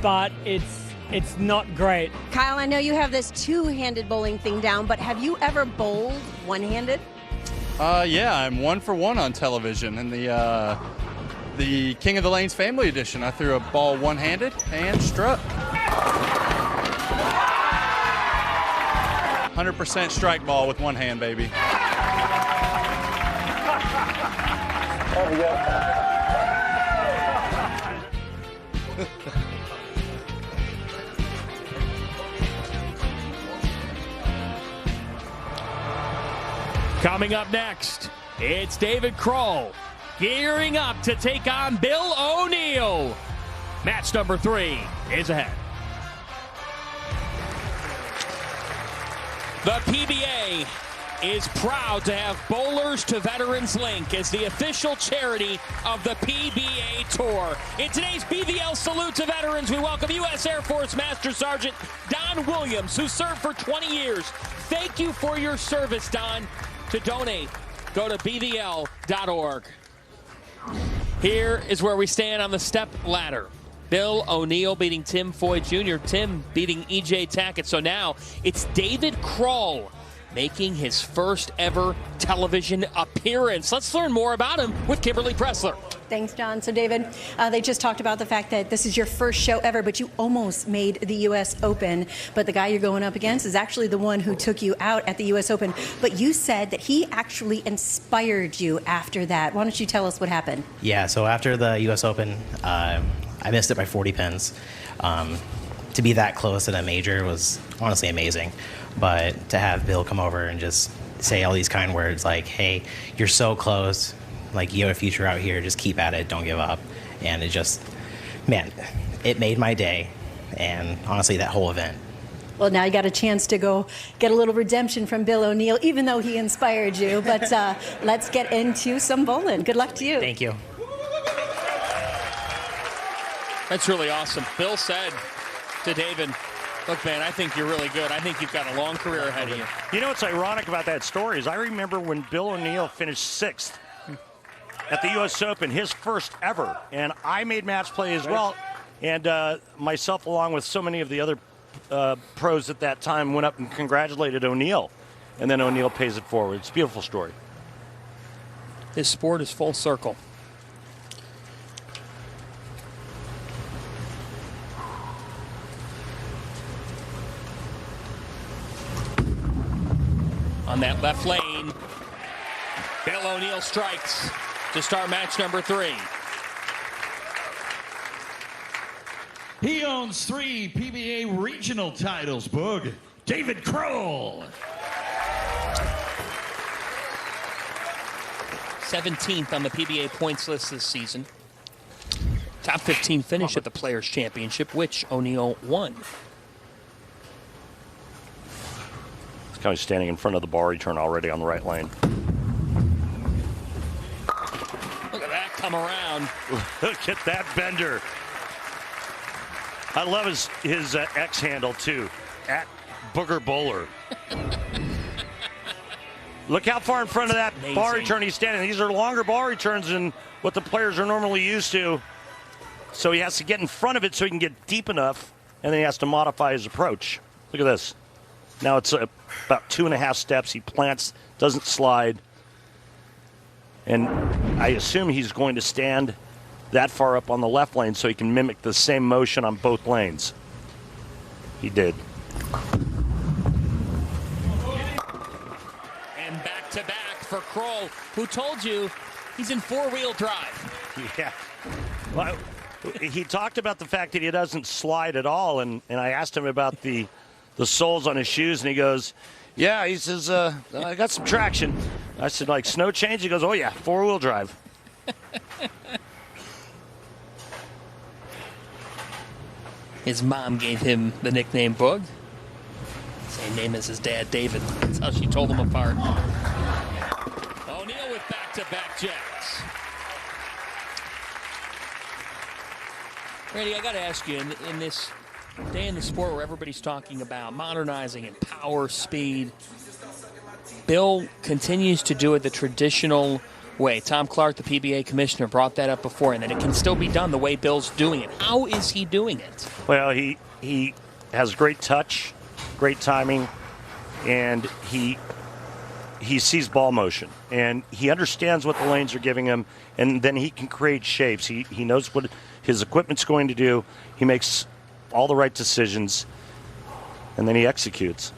but it's not great. Kyle, I know you have this two-handed bowling thing down, but have you ever bowled one-handed? Yeah, I'm 1 for 1 on television in the King of the Lanes Family Edition. I threw a ball one-handed and struck. 100% strike ball with one hand, baby. There we go. Coming up next, it's David Kroll gearing up to take on Bill O'Neill. Match number 3 is ahead. The PBA is proud to have Bowlers to Veterans Link as the official charity of the PBA Tour. In today's BVL Salute to Veterans, we welcome U.S. Air Force Master Sergeant Don Williams, who served for 20 years. Thank you for your service, Don. To donate, go to bvl.org. Here is where we stand on the step ladder. Bill O'Neill beating Tim Foy Jr., Tim beating E.J. Tackett. So now it's David Kroll making his first ever television appearance. Let's learn more about him with Kimberly Pressler. Thanks, John. So, David, they just talked about the fact that this is your first show ever, but you almost made the U.S. Open. But the guy you're going up against is actually the one who took you out at the U.S. Open. But you said that he actually inspired you after that. Why don't you tell us what happened? Yeah, so after the U.S. Open, I missed it by 40 pins. To be that close at a major was honestly amazing. But to have Bill come over and just say all these kind words like, hey, you're so close. Like, you have a future out here. Just keep at it. Don't give up. And it just, man, it made my day. And honestly, that whole event. Well, now you got a chance to go get a little redemption from Bill O'Neill, even though he inspired you. But let's get into some bowling. Good luck to you. Thank you. That's really awesome. Bill said to David, look, man, I think you're really good. I think you've got a long career ahead of you. You know what's ironic about that story is I remember when Bill O'Neill finished 6th at the U.S. Open, his first ever, and I made match play as well. And myself, along with so many of the other pros at that time, went up and congratulated O'Neill. And then O'Neill pays it forward. It's a beautiful story. This sport is full circle. On that left lane, Bill O'Neill strikes to start match number 3. He owns 3 PBA regional titles, Boog. David Kroll. 17th on the PBA points list this season. Top 15 finish at the Players' Championship, which O'Neill won. He's kind of standing in front of the bar return already on the right lane. Look at that come around. Look at that bender. I love his X handle, too, at Booger Bowler. Look how far in front of that bar return he's standing. These are longer bar returns than what the players are normally used to. So he has to get in front of it so he can get deep enough, and then he has to modify his approach. Look at this. Now it's about 2.5 steps. He plants, doesn't slide. And I assume he's going to stand that far up on the left lane so he can mimic the same motion on both lanes. He did. And back to back for Kroll, who told you he's in 4-wheel drive. Yeah. Well, he talked about the fact that he doesn't slide at all, and I asked him about the soles on his shoes, and he goes, yeah, he says, I got some traction. I said, like, snow change? He goes, oh, yeah, 4-wheel drive. His mom gave him the nickname Boog. Same name as his dad, David. That's how she told him apart. O'Neal with back-to-back jacks. Randy, I got to ask you, in this day in the sport where everybody's talking about modernizing and power, speed, Bill continues to do it the traditional way. Tom Clark, the PBA commissioner, brought that up before, and that it can still be done the way Bill's doing it. How is he doing it? Well, he has great touch, great timing, and he sees ball motion, and he understands what the lanes are giving him, and then he can create shapes. He knows what his equipment's going to do. He makes all the right decisions, and then he executes.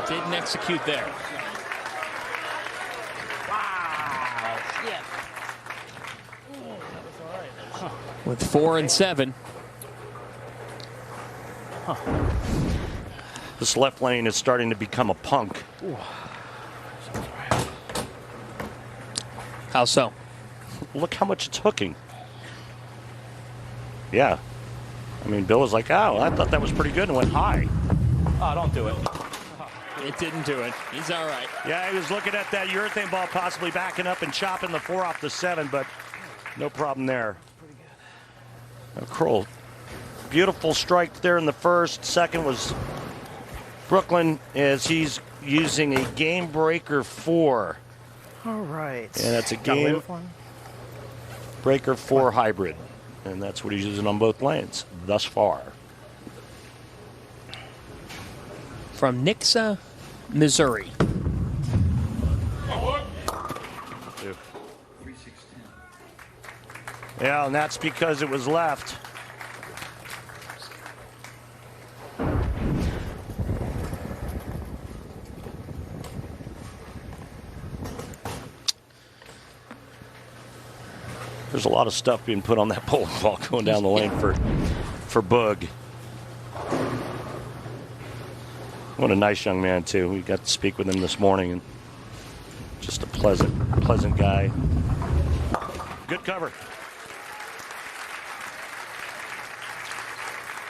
Didn't execute there. Wow. Yeah. With 4 and 7. This left lane is starting to become a punk. How so? Look how much it's hooking. Yeah. I mean, Bill was like, oh, I thought that was pretty good, and went high. Oh, don't do it. It didn't do it. He's all right. Yeah, he was looking at that urethane ball possibly backing up and chopping the 4 off the 7, but no problem there. Kroll, beautiful strike there in the first. Second was Brooklyn, as he's using a game breaker 4. All right. And that's a game breaker 4 hybrid. And that's what he's using on both lanes thus far. From Nixa, Missouri. Yeah, and that's because it was left. There's a lot of stuff being put on that bowling ball going down the lane for Boog. What a nice young man, too. We got to speak with him this morning, and just a pleasant guy. Good cover.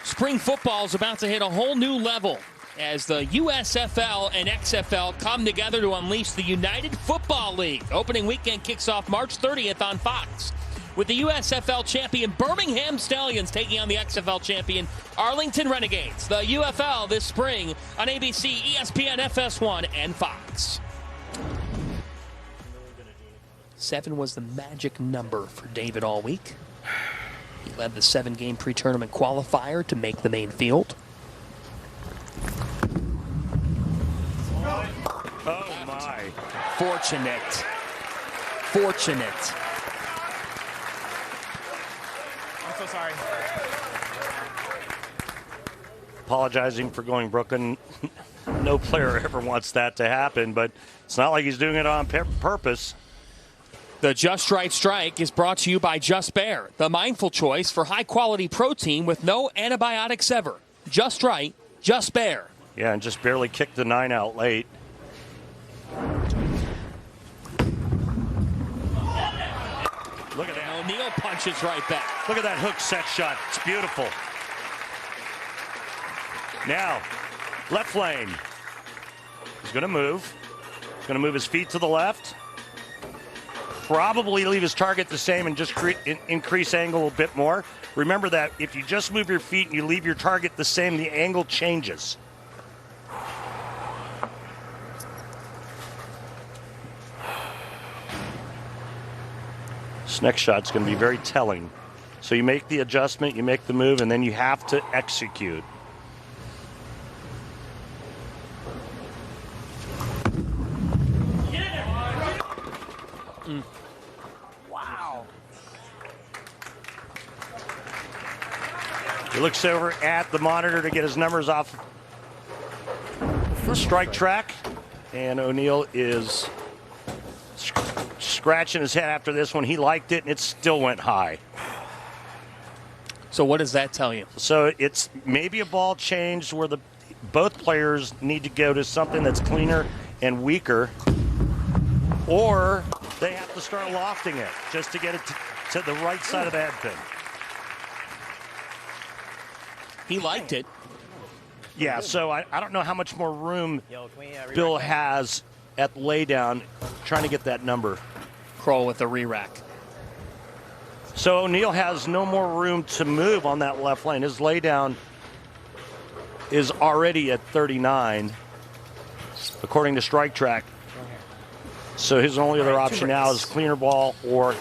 Spring football is about to hit a whole new level as the USFL and XFL come together to unleash the United Football League. Opening weekend kicks off March 30th on Fox, with the USFL champion Birmingham Stallions taking on the XFL champion Arlington Renegades. The UFL this spring on ABC, ESPN, FS1, and Fox. 7 was the magic number for David all week. He led the 7-game pre-tournament qualifier to make the main field. Oh, my. Fortunate. I'm so sorry. Apologizing for going Brooklyn. No player ever wants that to happen, but it's not like he's doing it on purpose. The Just Right Strike is brought to you by Just Bear, the mindful choice for high-quality protein with no antibiotics ever. Just Right, Just Bear. Yeah, and just barely kicked the 9 out late. Look at that. O'Neal punches right back. Look at that hook set shot. It's beautiful. Now, left lane. He's going to move. He's going to move his feet to the left. Probably leave his target the same and just increase angle a bit more. Remember that if you just move your feet and you leave your target the same, the angle changes. This next shot's going to be very telling. So you make the adjustment, you make the move, and then you have to execute. Wow. He looks over at the monitor to get his numbers off the strike track, and O'Neal is scratching his head after this one. He liked it, and it still went high. So what does that tell you? So it's maybe a ball change where both players need to go to something that's cleaner and weaker, or they have to start lofting it just to get it to the right side of the head pin. He liked it. Yeah, so I don't know how much more room Bill has at laydown trying to get that number. Kroll with the re-rack. So O'Neal has no more room to move on that left lane. His laydown is already at 39, according to Strike Track. So his only other option now is cleaner ball or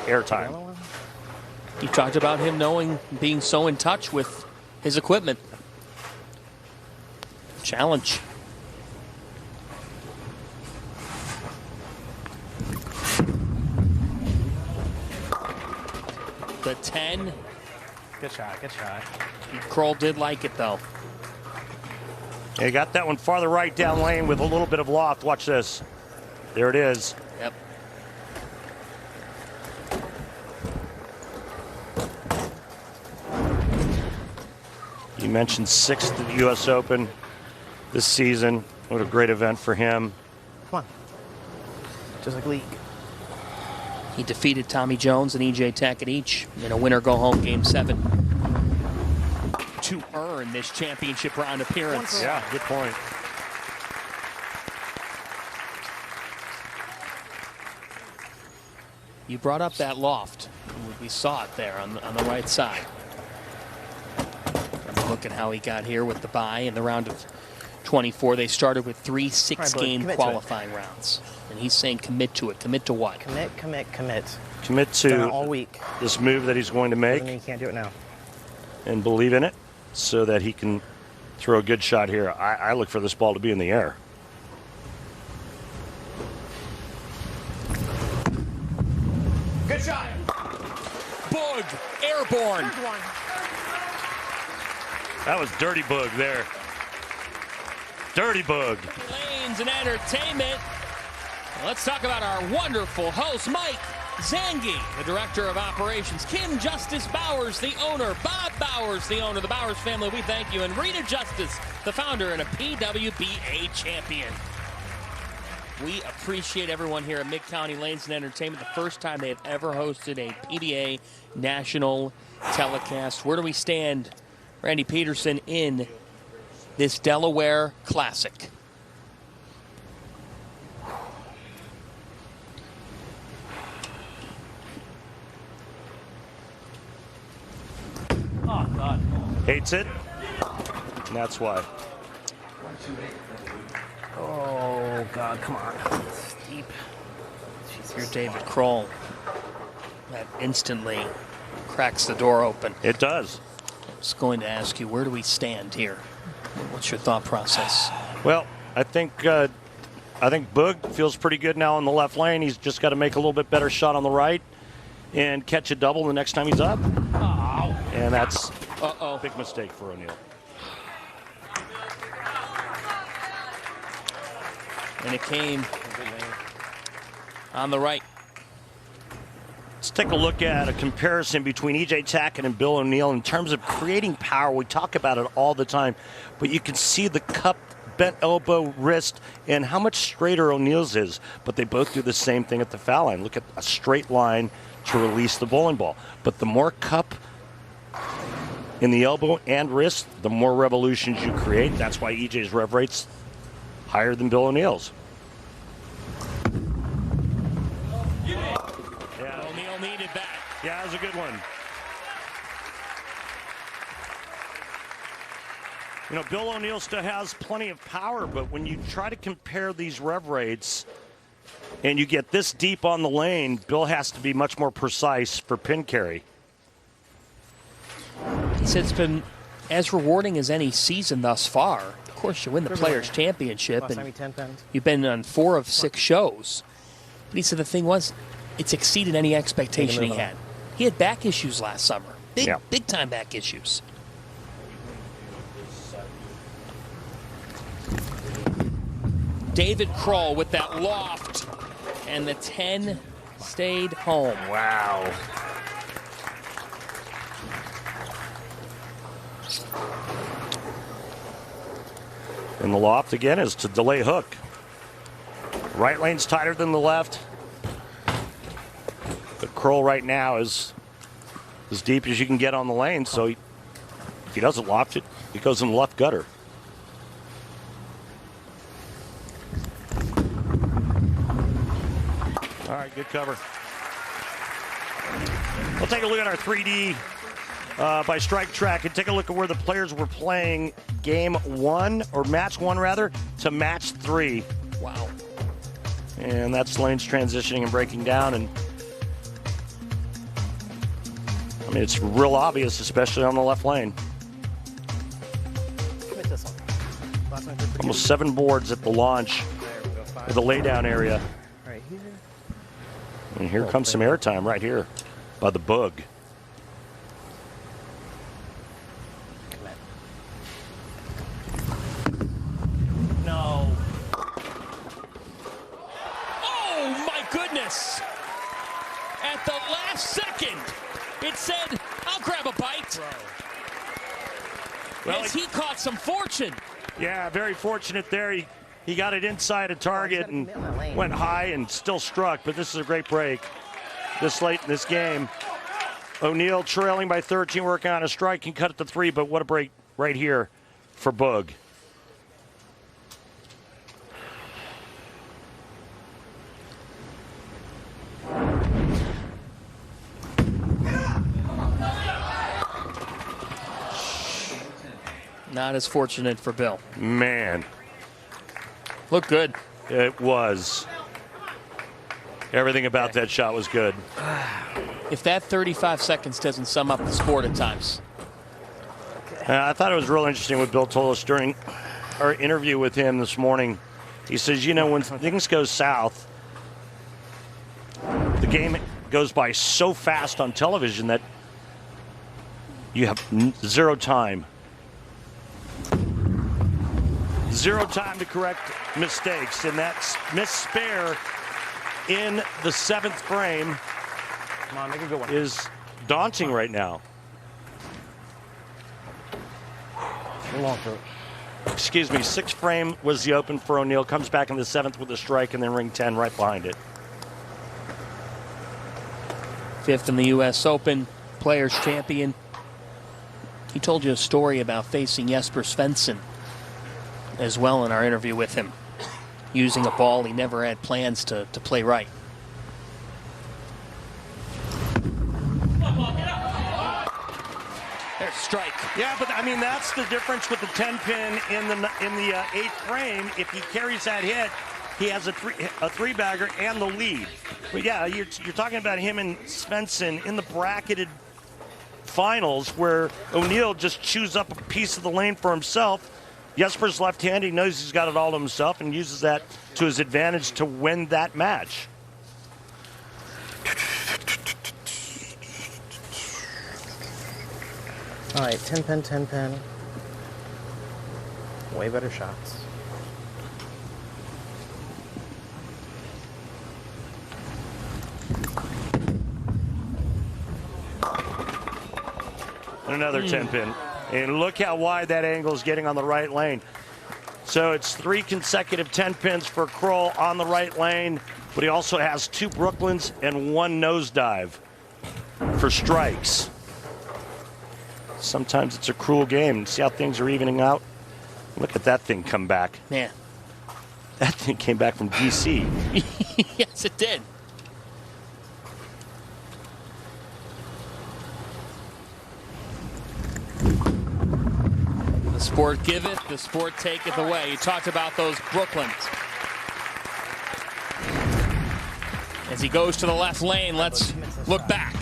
airtime. You talked about him being so in touch with his equipment. Challenge. The 10. Good shot, good shot. Kroll did like it, though. He got that one farther right down lane with a little bit of loft. Watch this. There it is. Yep. You mentioned 6th at the U.S. Open this season. What a great event for him. Come on. Just like league. He defeated Tommy Jones and E.J. Tackett each in a winner-go-home Game 7 to earn this championship round appearance. Yeah, good point. You brought up that loft. We saw it there on the right side. Look at how he got here with the bye in the round of 24. They started with 3 6-game qualifying rounds. And he's saying commit to it. Commit to what? Commit. Commit to all week. This move that he's going to make. Doesn't mean he can't do it now. And believe in it so that he can throw a good shot here. I look for this ball to be in the air. Good shot. Boog, airborne. That was Dirty Boog there. Dirty Boog. Lanes and entertainment. Let's talk about our wonderful host, Mike Zangi, the director of operations, Kim Justice Bowers, the owner, Bob Bowers, the owner, the Bowers family, we thank you, and Rita Justice, the founder and a PWBA champion. We appreciate everyone here at Mid-County Lanes and Entertainment, the first time they have ever hosted a PBA national telecast. Where do we stand, Randy Peterson, in this Delaware Classic? Oh, God. Hates it. And that's why. Oh, God, come on. Steep. Here's David Kroll. That instantly cracks the door open. It does. I was going to ask you, where do we stand here? What's your thought process? Well, I think Boog feels pretty good now in the left lane. He's just got to make a little bit better shot on the right and catch a double the next time he's up. Oh. And that's a big mistake for O'Neal. And it came on the right. Let's take a look at a comparison between E.J. Tackett and Bill O'Neal in terms of creating power. We talk about it all the time, but you can see the cup, bent elbow, wrist, and how much straighter O'Neal's is. But they both do the same thing at the foul line. Look at a straight line to release the bowling ball. But the more cup in the elbow and wrist, the more revolutions you create. That's why E.J.'s rev rate's higher than Bill O'Neal's. O'Neal needed that. Yeah, that was a good one. You know, Bill O'Neal still has plenty of power, but when you try to compare these rev rates and you get this deep on the lane, Bill has to be much more precise for pin carry. He said it's been as rewarding as any season thus far. Of course, you win the Players' Championship, and you've been on 4 of 6 shows. But he said the thing was, it's exceeded any expectation he had. He had back issues last summer. Big time back issues. David Kroll with that loft, and the 10 stayed home. Wow. And the loft again is to delay hook. Right lane's tighter than the left. But Kroll right now is as deep as you can get on the lane, so if he doesn't loft it, he goes in the left gutter. Good cover. We'll take a look at our 3D by Strike Track and take a look at where the players were playing game 1, or match 1 rather, to match 3. Wow. And that's lanes transitioning and breaking down. And I mean, it's real obvious, especially on the left lane. Almost 7 boards at the launch of the laydown area. Right here. And here comes some airtime right here by the Boog. No. Oh, my goodness. At the last second, it said, I'll grab a bite. Well, As he caught some fortune. Yeah, very fortunate there. He got it inside a target and went high and still struck, but this is a great break this late in this game. O'Neal trailing by 13, working on a strike, can cut it to 3, but what a break right here for Boog. Not as fortunate for Bill. Man. Looked good. It was. Everything about that shot was good. If that 35 seconds doesn't sum up the sport at times. I thought it was real interesting what Bill told us during our interview with him this morning. He says, you know, when things go south, the game goes by so fast on television that you have zero time. Zero time to correct mistakes, and that missed spare in the 7th frame Come on, make a good one. is daunting right now. Long through. Excuse me, 6th frame was the open for O'Neal. Comes back in the 7th with a strike, and then ring 10 right behind it. 5th in the U.S. Open, Players Champion. He told you a story about facing Jesper Svensson as well in our interview with him, using a ball he never had plans to play right. There's a strike. Yeah, but I mean, that's the difference with the 10-pin in the 8th frame. If he carries that hit, he has a three-bagger and the lead. But yeah, you're talking about him and Svensson in the bracketed finals where O'Neal just chews up a piece of the lane for himself. Jesper's left-handed. He knows he's got it all to himself and uses that to his advantage to win that match. All right, 10-pin, 10-pin. Way better shots. Another 10-pin. And look how wide that angle is getting on the right lane. So it's 3 consecutive 10-pins for Kroll on the right lane, but he also has 2 Brooklyns and 1 nosedive for strikes. Sometimes it's a cruel game. See how things are evening out? Look at that thing come back. Man. That thing came back from D.C. Yes, it did. The sport giveth, the sport taketh away. You talked about those Brooklyns. As he goes to the left lane, let's look back.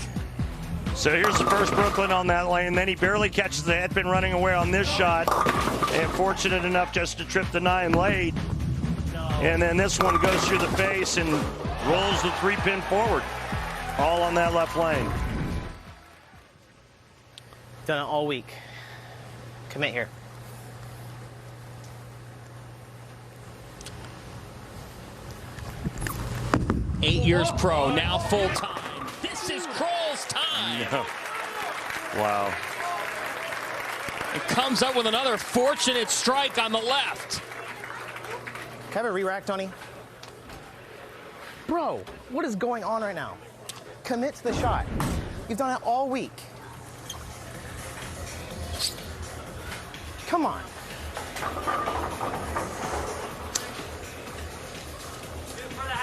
So here's the first Brooklyn on that lane. Then he barely catches the headpin running away on this shot. And fortunate enough just to trip the 9 late. And then this one goes through the face and rolls the 3-pin forward. All on that left lane. Done it all week. Commit here. Eight years pro, now full time. This is Kroll's time. No. Wow. It comes up with another fortunate strike on the left. Can I have a re-rack, Tony? Bro, what is going on right now? Commit to the shot. You've done it all week. Come on.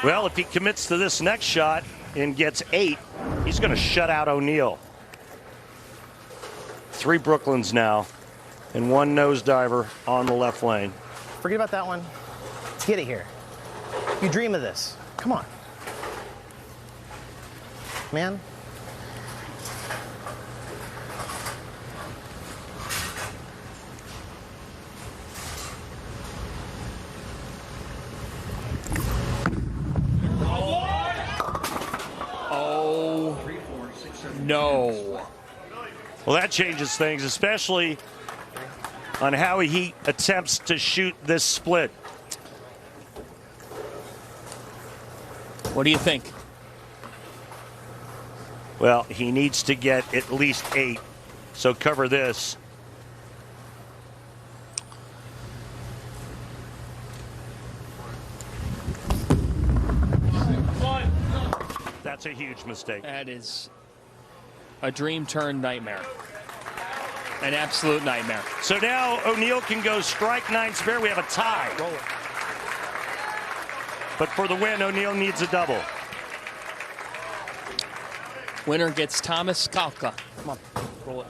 Well, if he commits to this next shot and gets 8, he's going to shut out O'Neal. 3 Brooklyns now and 1 nosediver on the left lane. Forget about that one. Let's get it here. You dream of this. Come on. Man. Oh, no. Well, that changes things, especially on how he attempts to shoot this split. What do you think? Well, he needs to get at least 8, so cover this. That's a huge mistake. That is a dream turned nightmare. An absolute nightmare. So now O'Neal can go strike 9 spare. We have a tie. Roll it. But for the win, O'Neal needs a double. Winner gets Thomas Skalka. Come on, roll it.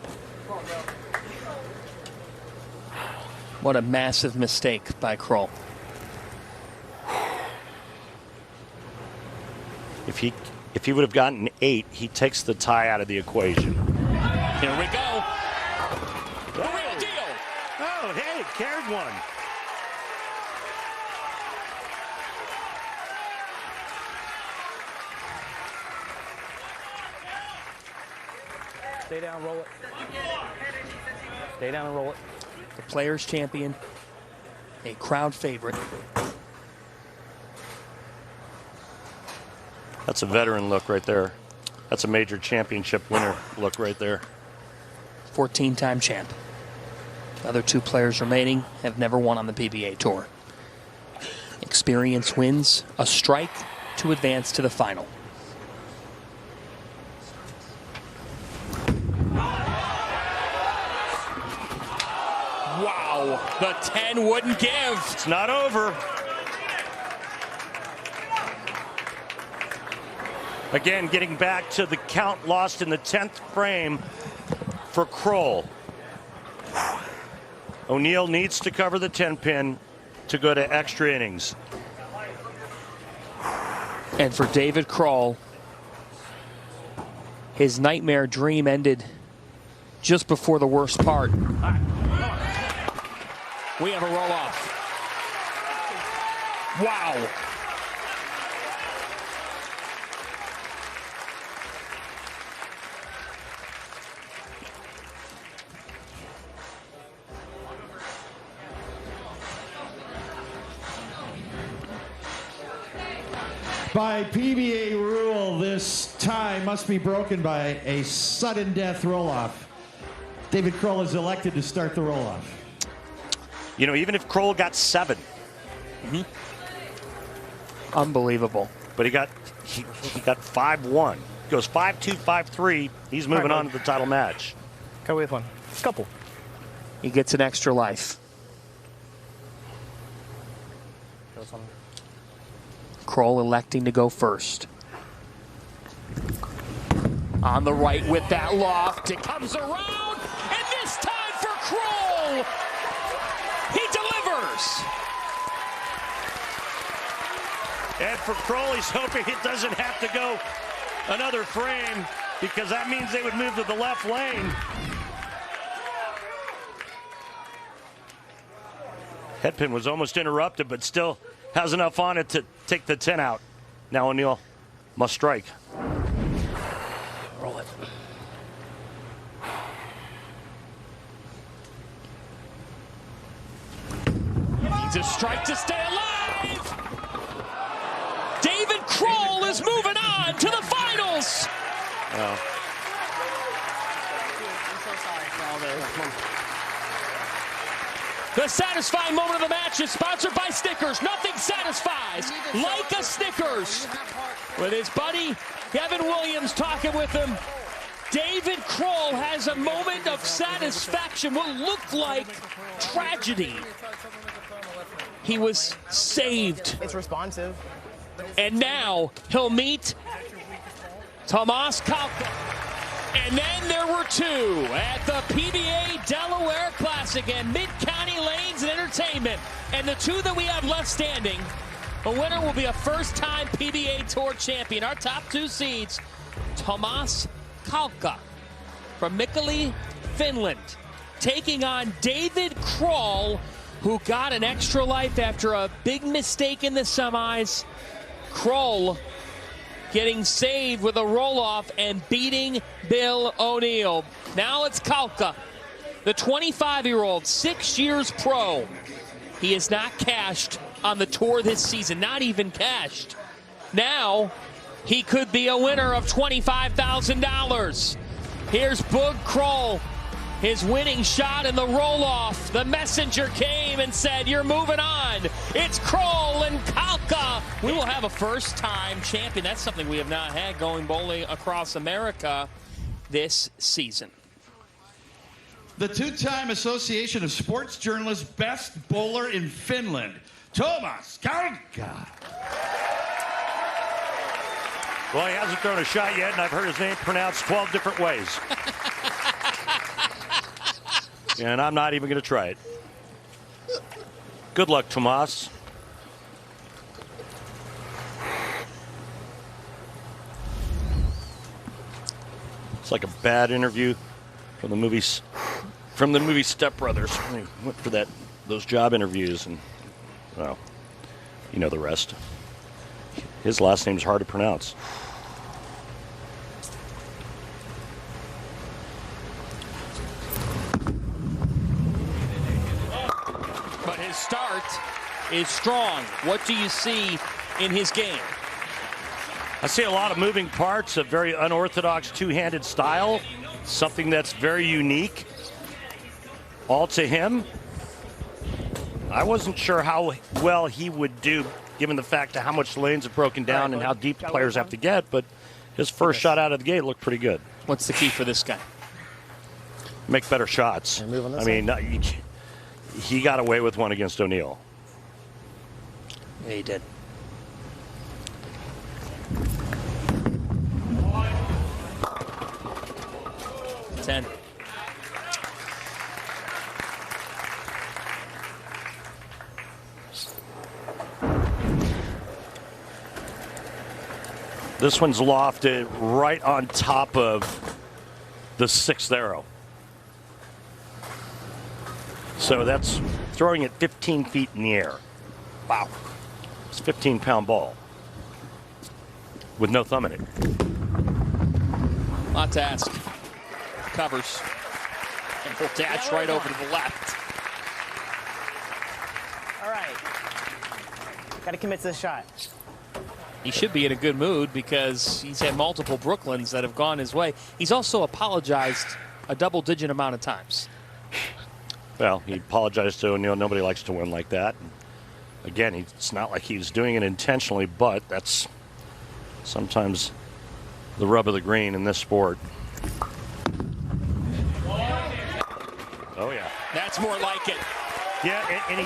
What a massive mistake by Kroll. If he would have gotten 8, he takes the tie out of the equation. Here we go. The real deal. Oh, hey, carried one. Stay down, roll it. Stay down and roll it. The Players' Champion, a crowd favorite. That's a veteran look right there. That's a major championship winner look right there. 14-time champ. The other 2 players remaining have never won on the PBA Tour. Experience wins a strike to advance to the final. Wow, the 10 wouldn't give. It's not over. Again, getting back to the count lost in the 10th frame for Kroll. O'Neal needs to cover the 10-pin to go to extra innings. And for David Kroll, his nightmare dream ended just before the worst part. We have a roll-off. Wow. By PBA rule, this tie must be broken by a sudden death roll-off. David Kroll is elected to start the roll-off. You know, even if Kroll got 7. Unbelievable. But he got 5-1. Goes 5-2, 5-3. He's moving on to the title match. Go with one. Couple. He gets an extra life. Kroll electing to go first. On the right with that loft. It comes around, and this time for Kroll. He delivers. And for Kroll, he's hoping it doesn't have to go another frame because that means they would move to the left lane. Headpin was almost interrupted, but still has enough on it to take the 10 out. Now O'Neal must strike. Roll it. Needs a strike to stay alive. David Kroll is moving on to the finals. Well. The satisfying moment of the match is sponsored by Snickers. Nothing satisfies like a Snickers. With his buddy Kevin Williams talking with him, David Kroll has a moment of satisfaction, what looked like tragedy. He was saved. It's responsive. And now he'll meet Tomas Kalka. And then there were two at the PBA Delaware Classic and Mid-County Lanes and Entertainment. And the two that we have left standing, the winner will be a first-time PBA Tour champion. Our top two seeds, Tomas Kalka from Mikkeli, Finland, taking on David Kroll, who got an extra life after a big mistake in the semis. Kroll getting saved with a roll-off and beating Bill O'Neill. Now it's Kalka, the 25-year-old, 6 years pro. He is not cashed on the tour this season, not even cashed. Now he could be a winner of $25,000. Here's Boog Kroll, his winning shot in the roll-off. The messenger came and said, "You're moving on." It's Kroll and Kalka. We will have a first-time champion. That's something we have not had going bowling across America this season. The two-time Association of Sports Journalists Best Bowler in Finland, Tomas Kalka. Well, he hasn't thrown a shot yet, and I've heard his name pronounced 12 different ways. And I'm not even going to try it. Good luck, Tomas. It's like a bad interview from the movies, from the movie Step Brothers. They went for those job interviews, and well, you know the rest. His last name's hard to pronounce. But his start is strong. What do you see in his game? I see a lot of moving parts, a very unorthodox two-handed style, something that's very unique, all to him. I wasn't sure how well he would do, given the fact of how much the lanes have broken down and how deep the players have to get, but his first shot out of the gate looked pretty good. What's the key for this guy? Make better shots. I mean, he got away with one against O'Neill. Yeah, he did. Ten. This one's lofted right on top of the sixth arrow. So that's throwing it 15 feet in the air. Wow. It's a 15-pound ball with no thumb in it. Lot to ask. Covers. And he'll dash right over to the left. All right. Got to commit to the shot. He should be in a good mood because he's had multiple Brooklyns that have gone his way. He's also apologized a double-digit amount of times. Well, he apologized to O'Neill. Nobody likes to win like that. Again, it's not like he was doing it intentionally, but that's sometimes the rub of the green in this sport. Oh, yeah. That's more like it. Yeah, and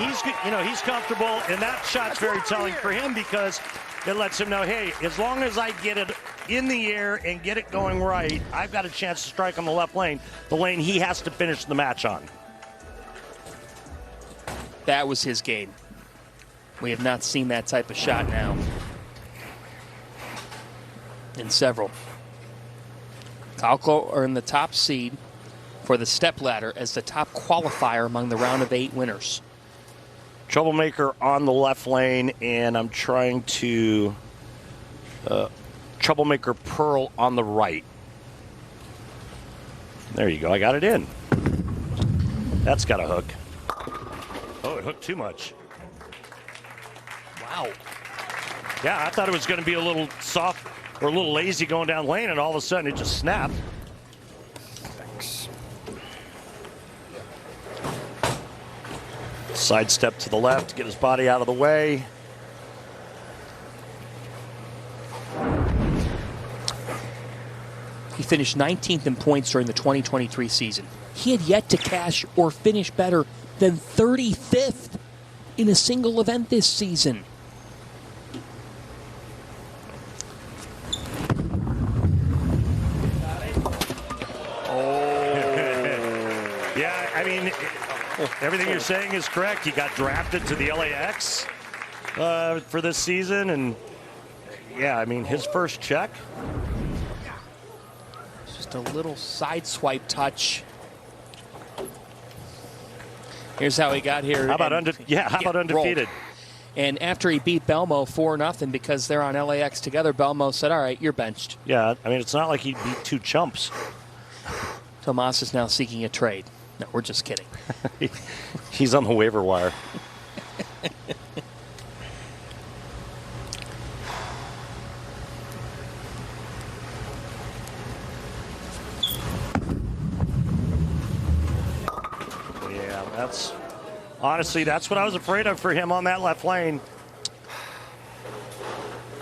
he's comfortable, and that shot's very telling for him because it lets him know, hey, as long as I get it in the air and get it going right, I've got a chance to strike on the left lane, the lane he has to finish the match on. That was his game. We have not seen that type of shot now in several. Kalka are in the top seed for the stepladder as the top qualifier among the round of 8 winners. Troublemaker on the left lane, and I'm trying to Troublemaker Pearl on the right. There you go. I got it in. That's got a hook. Oh, it hooked too much. Wow. Yeah, I thought it was going to be a little soft or a little lazy going down lane, and all of a sudden it just snapped. Thanks. Sidestep to the left, get his body out of the way. He finished 19th in points during the 2023 season. He had yet to cash or finish better than 35th in a single event this season. I mean, everything you're saying is correct. He got drafted to the LAX for this season, and yeah, I mean, his first check. Just a little side swipe touch. Here's how he got here. How about undefeated? Rolled. And after he beat Belmo 4-0 because they're on LAX together, Belmo said, all right, you're benched. Yeah, I mean, it's not like he beat two chumps. Tomas is now seeking a trade. No, we're just kidding. He's on the waiver wire. Yeah, honestly, that's what I was afraid of for him on that left lane.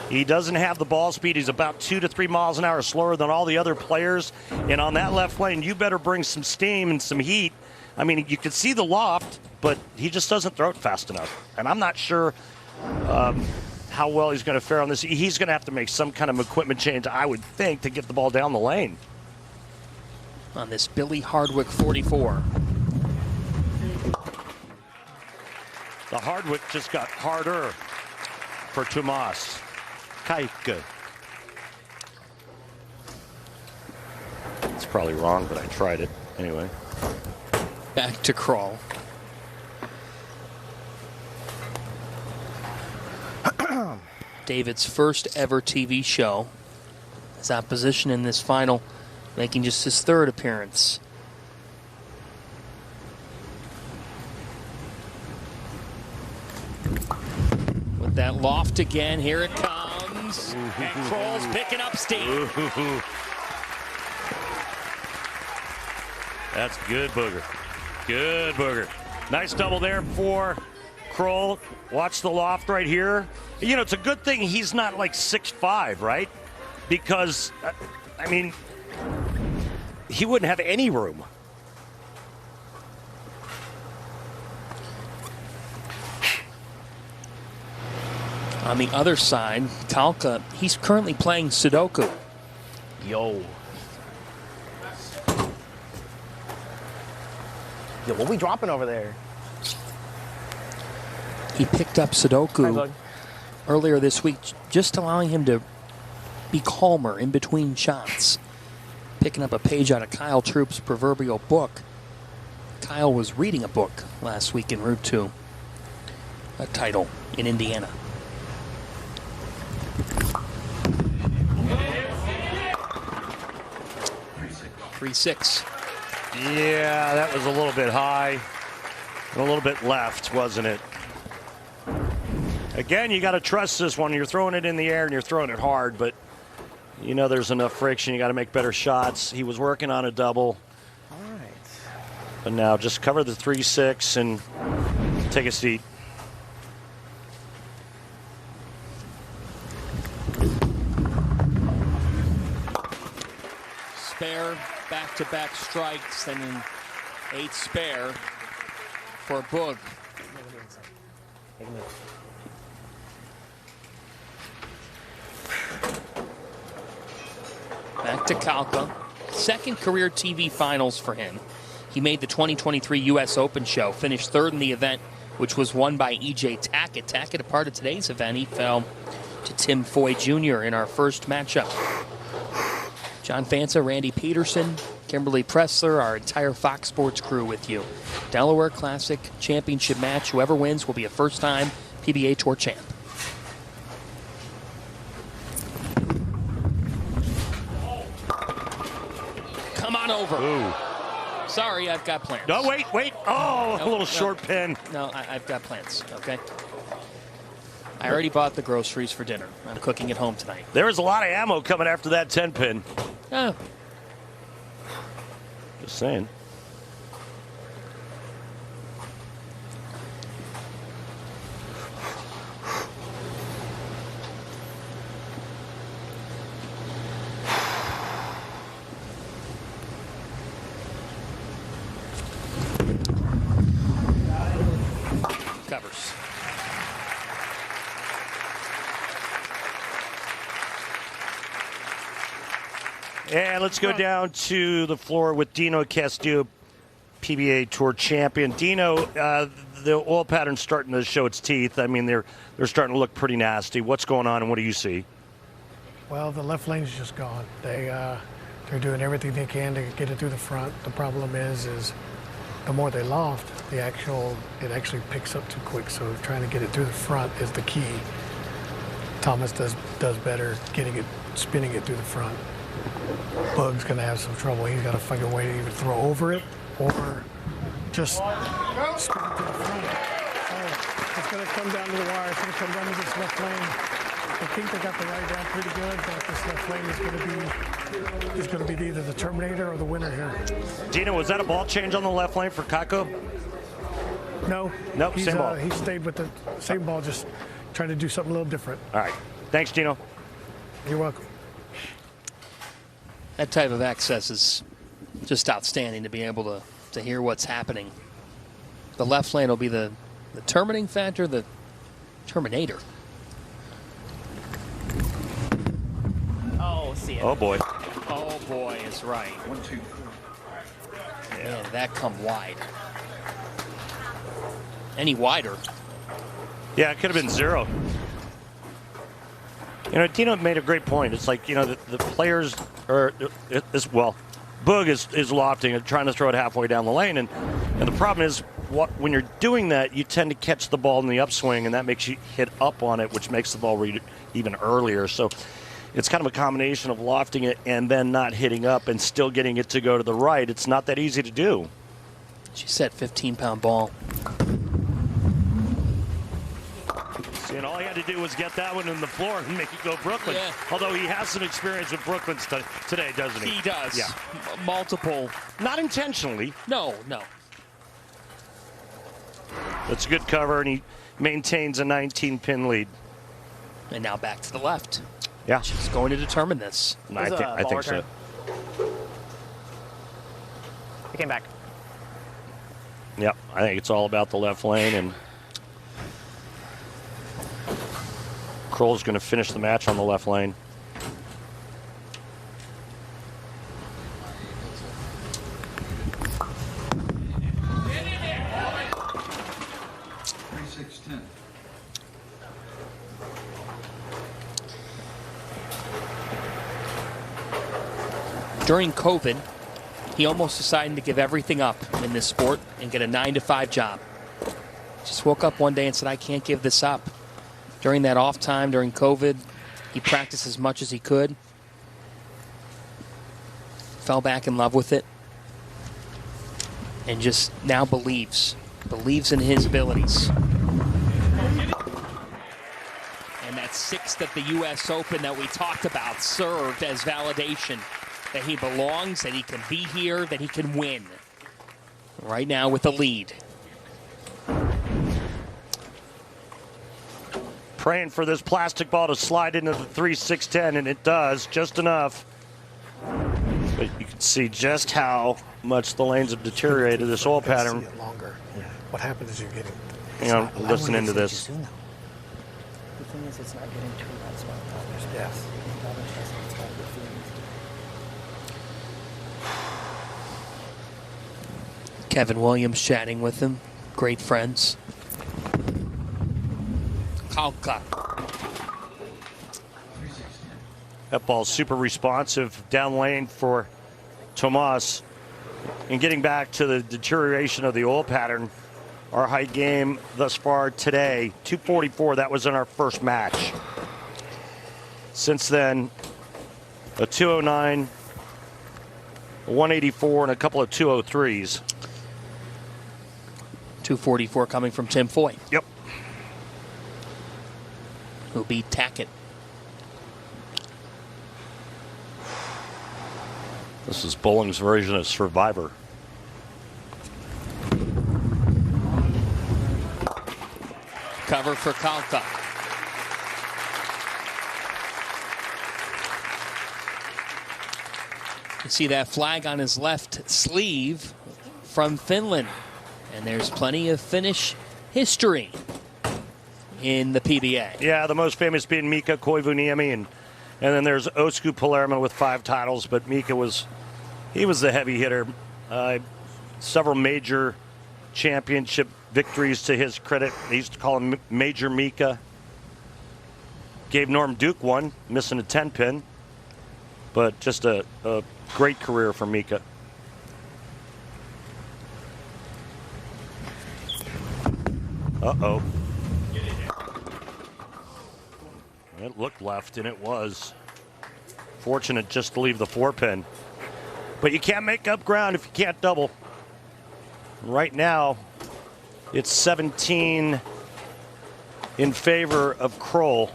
He doesn't have the ball speed. He's about 2 to 3 miles an hour slower than all the other players. And on that left lane, you better bring some steam and some heat. I mean, you can see the loft, but he just doesn't throw it fast enough. And I'm not sure how well he's going to fare on this. He's going to have to make some kind of equipment change, I would think, to get the ball down the lane. On this Billy Hardwick 44. The Hardwick just got harder for Tomas. Kaike. It's probably wrong, but I tried it anyway. Back to Kroll. David's first ever TV show. His opposition in this final, making just his third appearance. With that loft again, here it comes. And Kroll's picking up steam. That's good booger. Good booger. Nice double there for Kroll. Watch the loft right here. You know, it's a good thing he's not like 6'5", right? Because, I mean, he wouldn't have any room. On the other side, Kalka, he's currently playing Sudoku. Yo, what we dropping over there? He picked up Sudoku earlier this week, just allowing him to be calmer in between shots. Picking up a page out of Kyle Troop's proverbial book. Kyle was reading a book last week en route to a title in Indiana. .36. Yeah, that was a little bit high. And a little bit left, wasn't it? Again, you got to trust this one. You're throwing it in the air and you're throwing it hard, but you know there's enough friction. You got to make better shots. He was working on a double. All right. But now just cover the 3-6 and take a seat. Spare, back-to-back strikes, and an 8 spare for Boog. Back to Kalka. Second career TV finals for him. He made the 2023 U.S. Open show, finished third in the event, which was won by E.J. Tackett. Tackett, a part of today's event, he fell to Tim Foy Jr. in our first matchup. John Fanta, Randy Peterson, Kimberly Pressler, our entire Fox Sports crew with you. Delaware Classic championship match. Whoever wins will be a first-time PBA Tour champ. Come on over. Ooh. Sorry, I've got plans. No, wait. Oh, a little short pin. No, I've got plans, okay? I already bought the groceries for dinner. I'm cooking at home tonight. There was a lot of ammo coming after that 10 pin. Oh. Just saying. Covers. And let's go down to the floor with Dino Castillo. PBA Tour champion. Dino, the oil pattern's starting to show its teeth. I mean, they're starting to look pretty nasty. What's going on, and what do you see? Well, the left lane's just gone. They're doing everything they can to get it through the front. The problem is the more they loft, it actually picks up too quick. So trying to get it through the front is the key. Thomas does better spinning it through the front. Bug's gonna have some trouble. He's got to find a way to either throw over it or just spin it to the front. So it's gonna come down to the wire. It's gonna come down to this left lane. I think they got the right down pretty good, but this left lane is going to be either the Terminator or the winner here. Dino, was that a ball change on the left lane for Kako? No. Nope, same ball. He stayed with the same ball, just trying to do something a little different. All right. Thanks, Dino. You're welcome. That type of access is just outstanding to be able to hear what's happening. The left lane will be the terminating factor, the Terminator. Oh, boy. Oh, boy is right. 1, 2. Man, that come wide. Any wider. Yeah, it could have been 0. You know, Dino made a great point. It's like, you know, the players are, Boog is lofting and trying to throw it halfway down the lane. And the problem is, when you're doing that, you tend to catch the ball in the upswing, and that makes you hit up on it, which makes the ball read even earlier. So it's kind of a combination of lofting it and then not hitting up and still getting it to go to the right. It's not that easy to do. She said 15-pound ball. See, and all he had to do was get that one in the floor and make it go Brooklyn. Yeah. Although he has some experience with Brooklyn today, doesn't he? He does. Yeah. Multiple. Not intentionally. No. That's a good cover, and he maintains a 19-pin lead. And now back to the left. Yeah. She's going to determine this. I think so. He came back. Yep, I think it's all about the left lane, and Kroll's going to finish the match on the left lane. During COVID, he almost decided to give everything up in this sport and get a 9-to-5 job. Just woke up one day and said, I can't give this up. During that off time, during COVID, he practiced as much as he could. Fell back in love with it. And just now believes in his abilities. And that 6th at the U.S. Open that we talked about served as validation that he belongs, that he can be here, that he can win. Right now with the lead. Praying for this plastic ball to slide into the 3-6-10, and it does, just enough. But you can see just how much the lanes have deteriorated, this oil pattern. Longer. Yeah. What happens is you're getting... Listening to this. The thing is, it's not getting too that spot. Yes. Kevin Williams chatting with him. Great friends. Kalka. That ball's super responsive down lane for Tomas. And getting back to the deterioration of the oil pattern, our height game thus far today, 244, that was in our first match. Since then, a 209, a 184, and a couple of 203s. 244 coming from Tim Foy. Yep. Who beat Tackett. This is bowling's version of Survivor. Cover for Kalka. You see that flag on his left sleeve from Finland. And there's plenty of Finnish history in the PBA. Yeah, the most famous being Mika Koivuniemi, and then there's Osku Palermo with 5 titles, but Mika was the heavy hitter. several major championship victories to his credit. They used to call him Major Mika. Gave Norm Duke one, missing a 10-pin. But just a great career for Mika. Uh-oh. It looked left, and it was. Fortunate just to leave the 4-pin. But you can't make up ground if you can't double. Right now, it's 17 in favor of Kroll.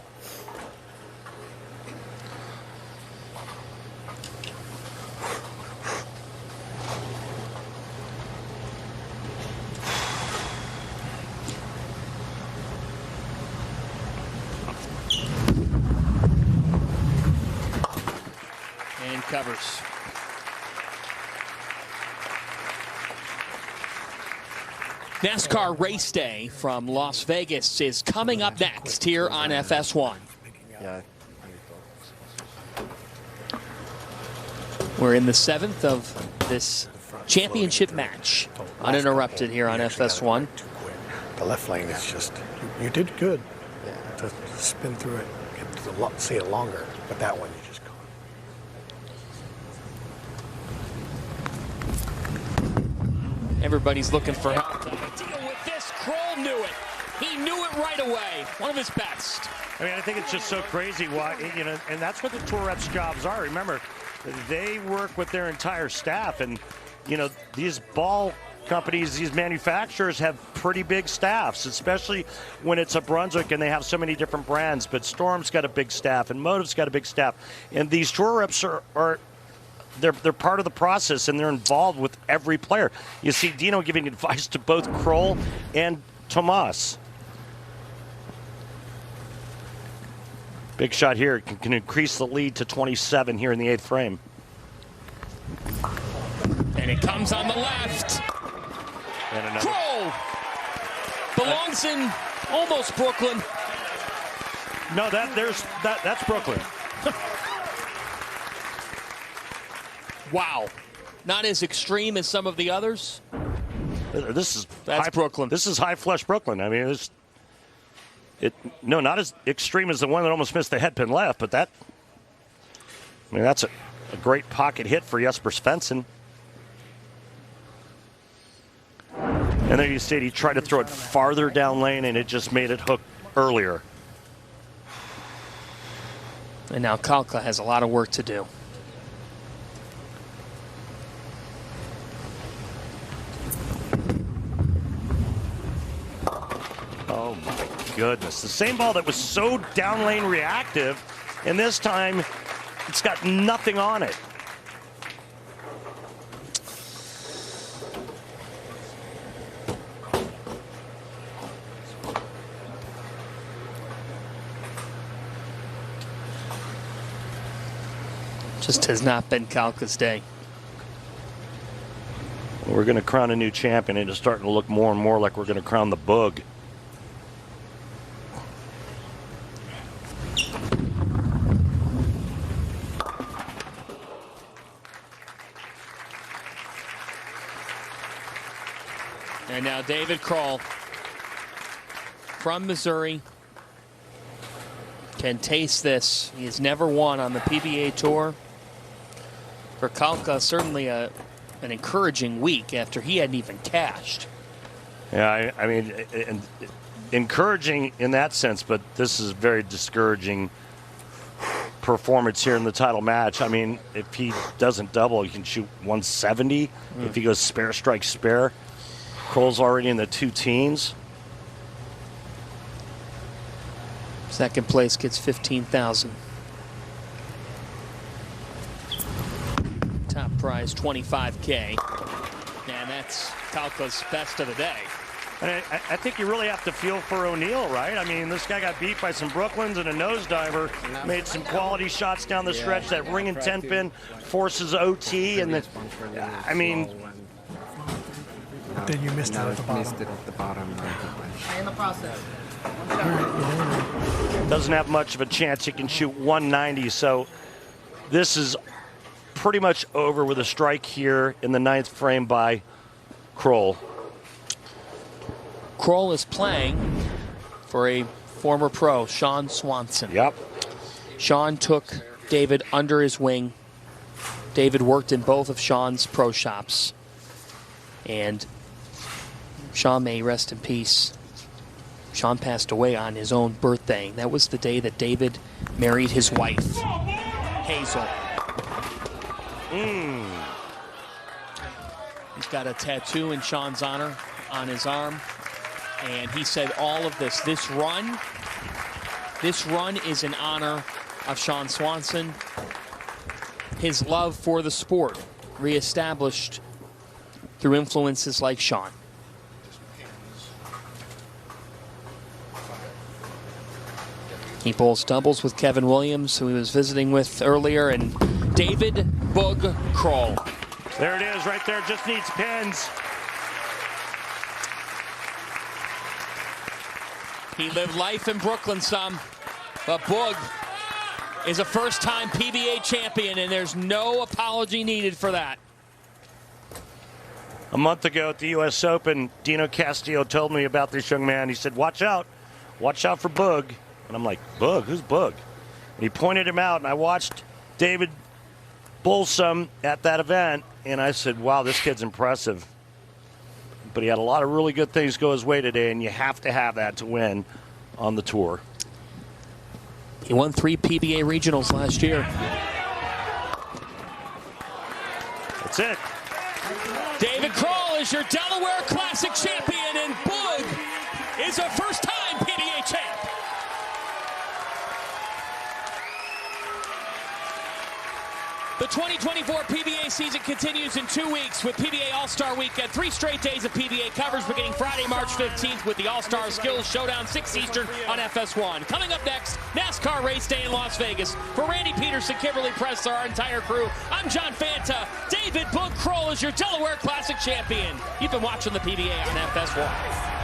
And covers. NASCAR Race Day from Las Vegas is coming up next here on FS1. Yeah. We're in the 7th of this championship match, uninterrupted here on FS1. The left lane is just, you did good to spin through it, get to see it longer, but that one you just go. Everybody's looking for help. Deal with this. Kroll knew it. He knew it right away. One of his best. I mean, I think it's just so crazy why, you know, and that's what the tour reps' jobs are. Remember, they work with their entire staff, and, you know, these ball companies, these manufacturers have pretty big staffs, especially when it's a Brunswick and they have so many different brands. But Storm's got a big staff, and Motive's got a big staff. And these tour reps are they're part of the process, and they're involved with every player. You see Dino giving advice to both Kroll and Tomas. Big shot here. Can increase the lead to 27 here in the 8th frame. And it comes on the left. And another. Kroll belongs in almost Brooklyn. No, that's Brooklyn. Wow. Not as extreme as some of the others. That's high, Brooklyn. This is high flush Brooklyn. I mean, not as extreme as the one that almost missed the headpin left, but that's a great pocket hit for Jesper Svensson. And there you see he tried to throw it farther down lane, and it just made it hook earlier. And now Kalka has a lot of work to do. Oh my goodness. The same ball that was so down lane reactive, and this time it's got nothing on it. Just has not been Kalka's day. We're going to crown a new champion, and it's starting to look more and more like we're going to crown the Boog. And now David Kroll from Missouri can taste this. He has never won on the PBA Tour. For Kalka, certainly an encouraging week after he hadn't even cashed. Yeah, I mean, encouraging in that sense, but this is very discouraging performance here in the title match. I mean, if he doesn't double, he can shoot 170. If he goes spare, strike, spare. Kroll's already in the 2 teens. Second place gets $15,000. Top prize $25K, and that's Kalka's best of the day. And I think you really have to feel for O'Neill, right? I mean, this guy got beat by some Brooklyns and a nosediver, made some quality shots down the stretch. That ring and 10-pin forces OT, and I mean. Then you missed it at the bottom. Missed it at the bottom. In the process. Doesn't have much of a chance. He can shoot 190, so this is pretty much over with a strike here in the 9th frame by Kroll. Kroll is playing for a former pro, Sean Swanson. Yep. Sean took David under his wing. David worked in both of Sean's pro shops. And Sean may rest in peace. Sean passed away on his own birthday. That was the day that David married his wife, Hazel. He's got a tattoo in Sean's honor on his arm. And he said all of this run is in honor of Sean Swanson. His love for the sport reestablished through influences like Sean. He bowls doubles with Kevin Williams, who he was visiting with earlier, and David Boog Kroll. There it is right there, just needs pins. He lived life in Brooklyn some, but Boog is a first-time PBA champion, and there's no apology needed for that. A month ago at the U.S. Open, Dino Castillo told me about this young man. He said, watch out for Boog. And I'm like, Boog? Who's Boog? And he pointed him out, and I watched David bowl some at that event, and I said, wow, this kid's impressive. But he had a lot of really good things go his way today, and you have to have that to win on the tour. He won 3 PBA regionals last year. That's it. David Kroll is your Delaware Classic champion, and Boog is a first-time PBA champ. The 2024 PBA season continues in 2 weeks with PBA All-Star Weekend. 3 straight days of PBA coverage beginning Friday, March 15th with the All-Star Skills Showdown, 6 Eastern on FS1. Coming up next, NASCAR Race Day in Las Vegas. For Randy Peterson, Kimberly Press, our entire crew, I'm John Fanta. David Boog Kroll is your Delaware Classic champion. You've been watching the PBA on FS1.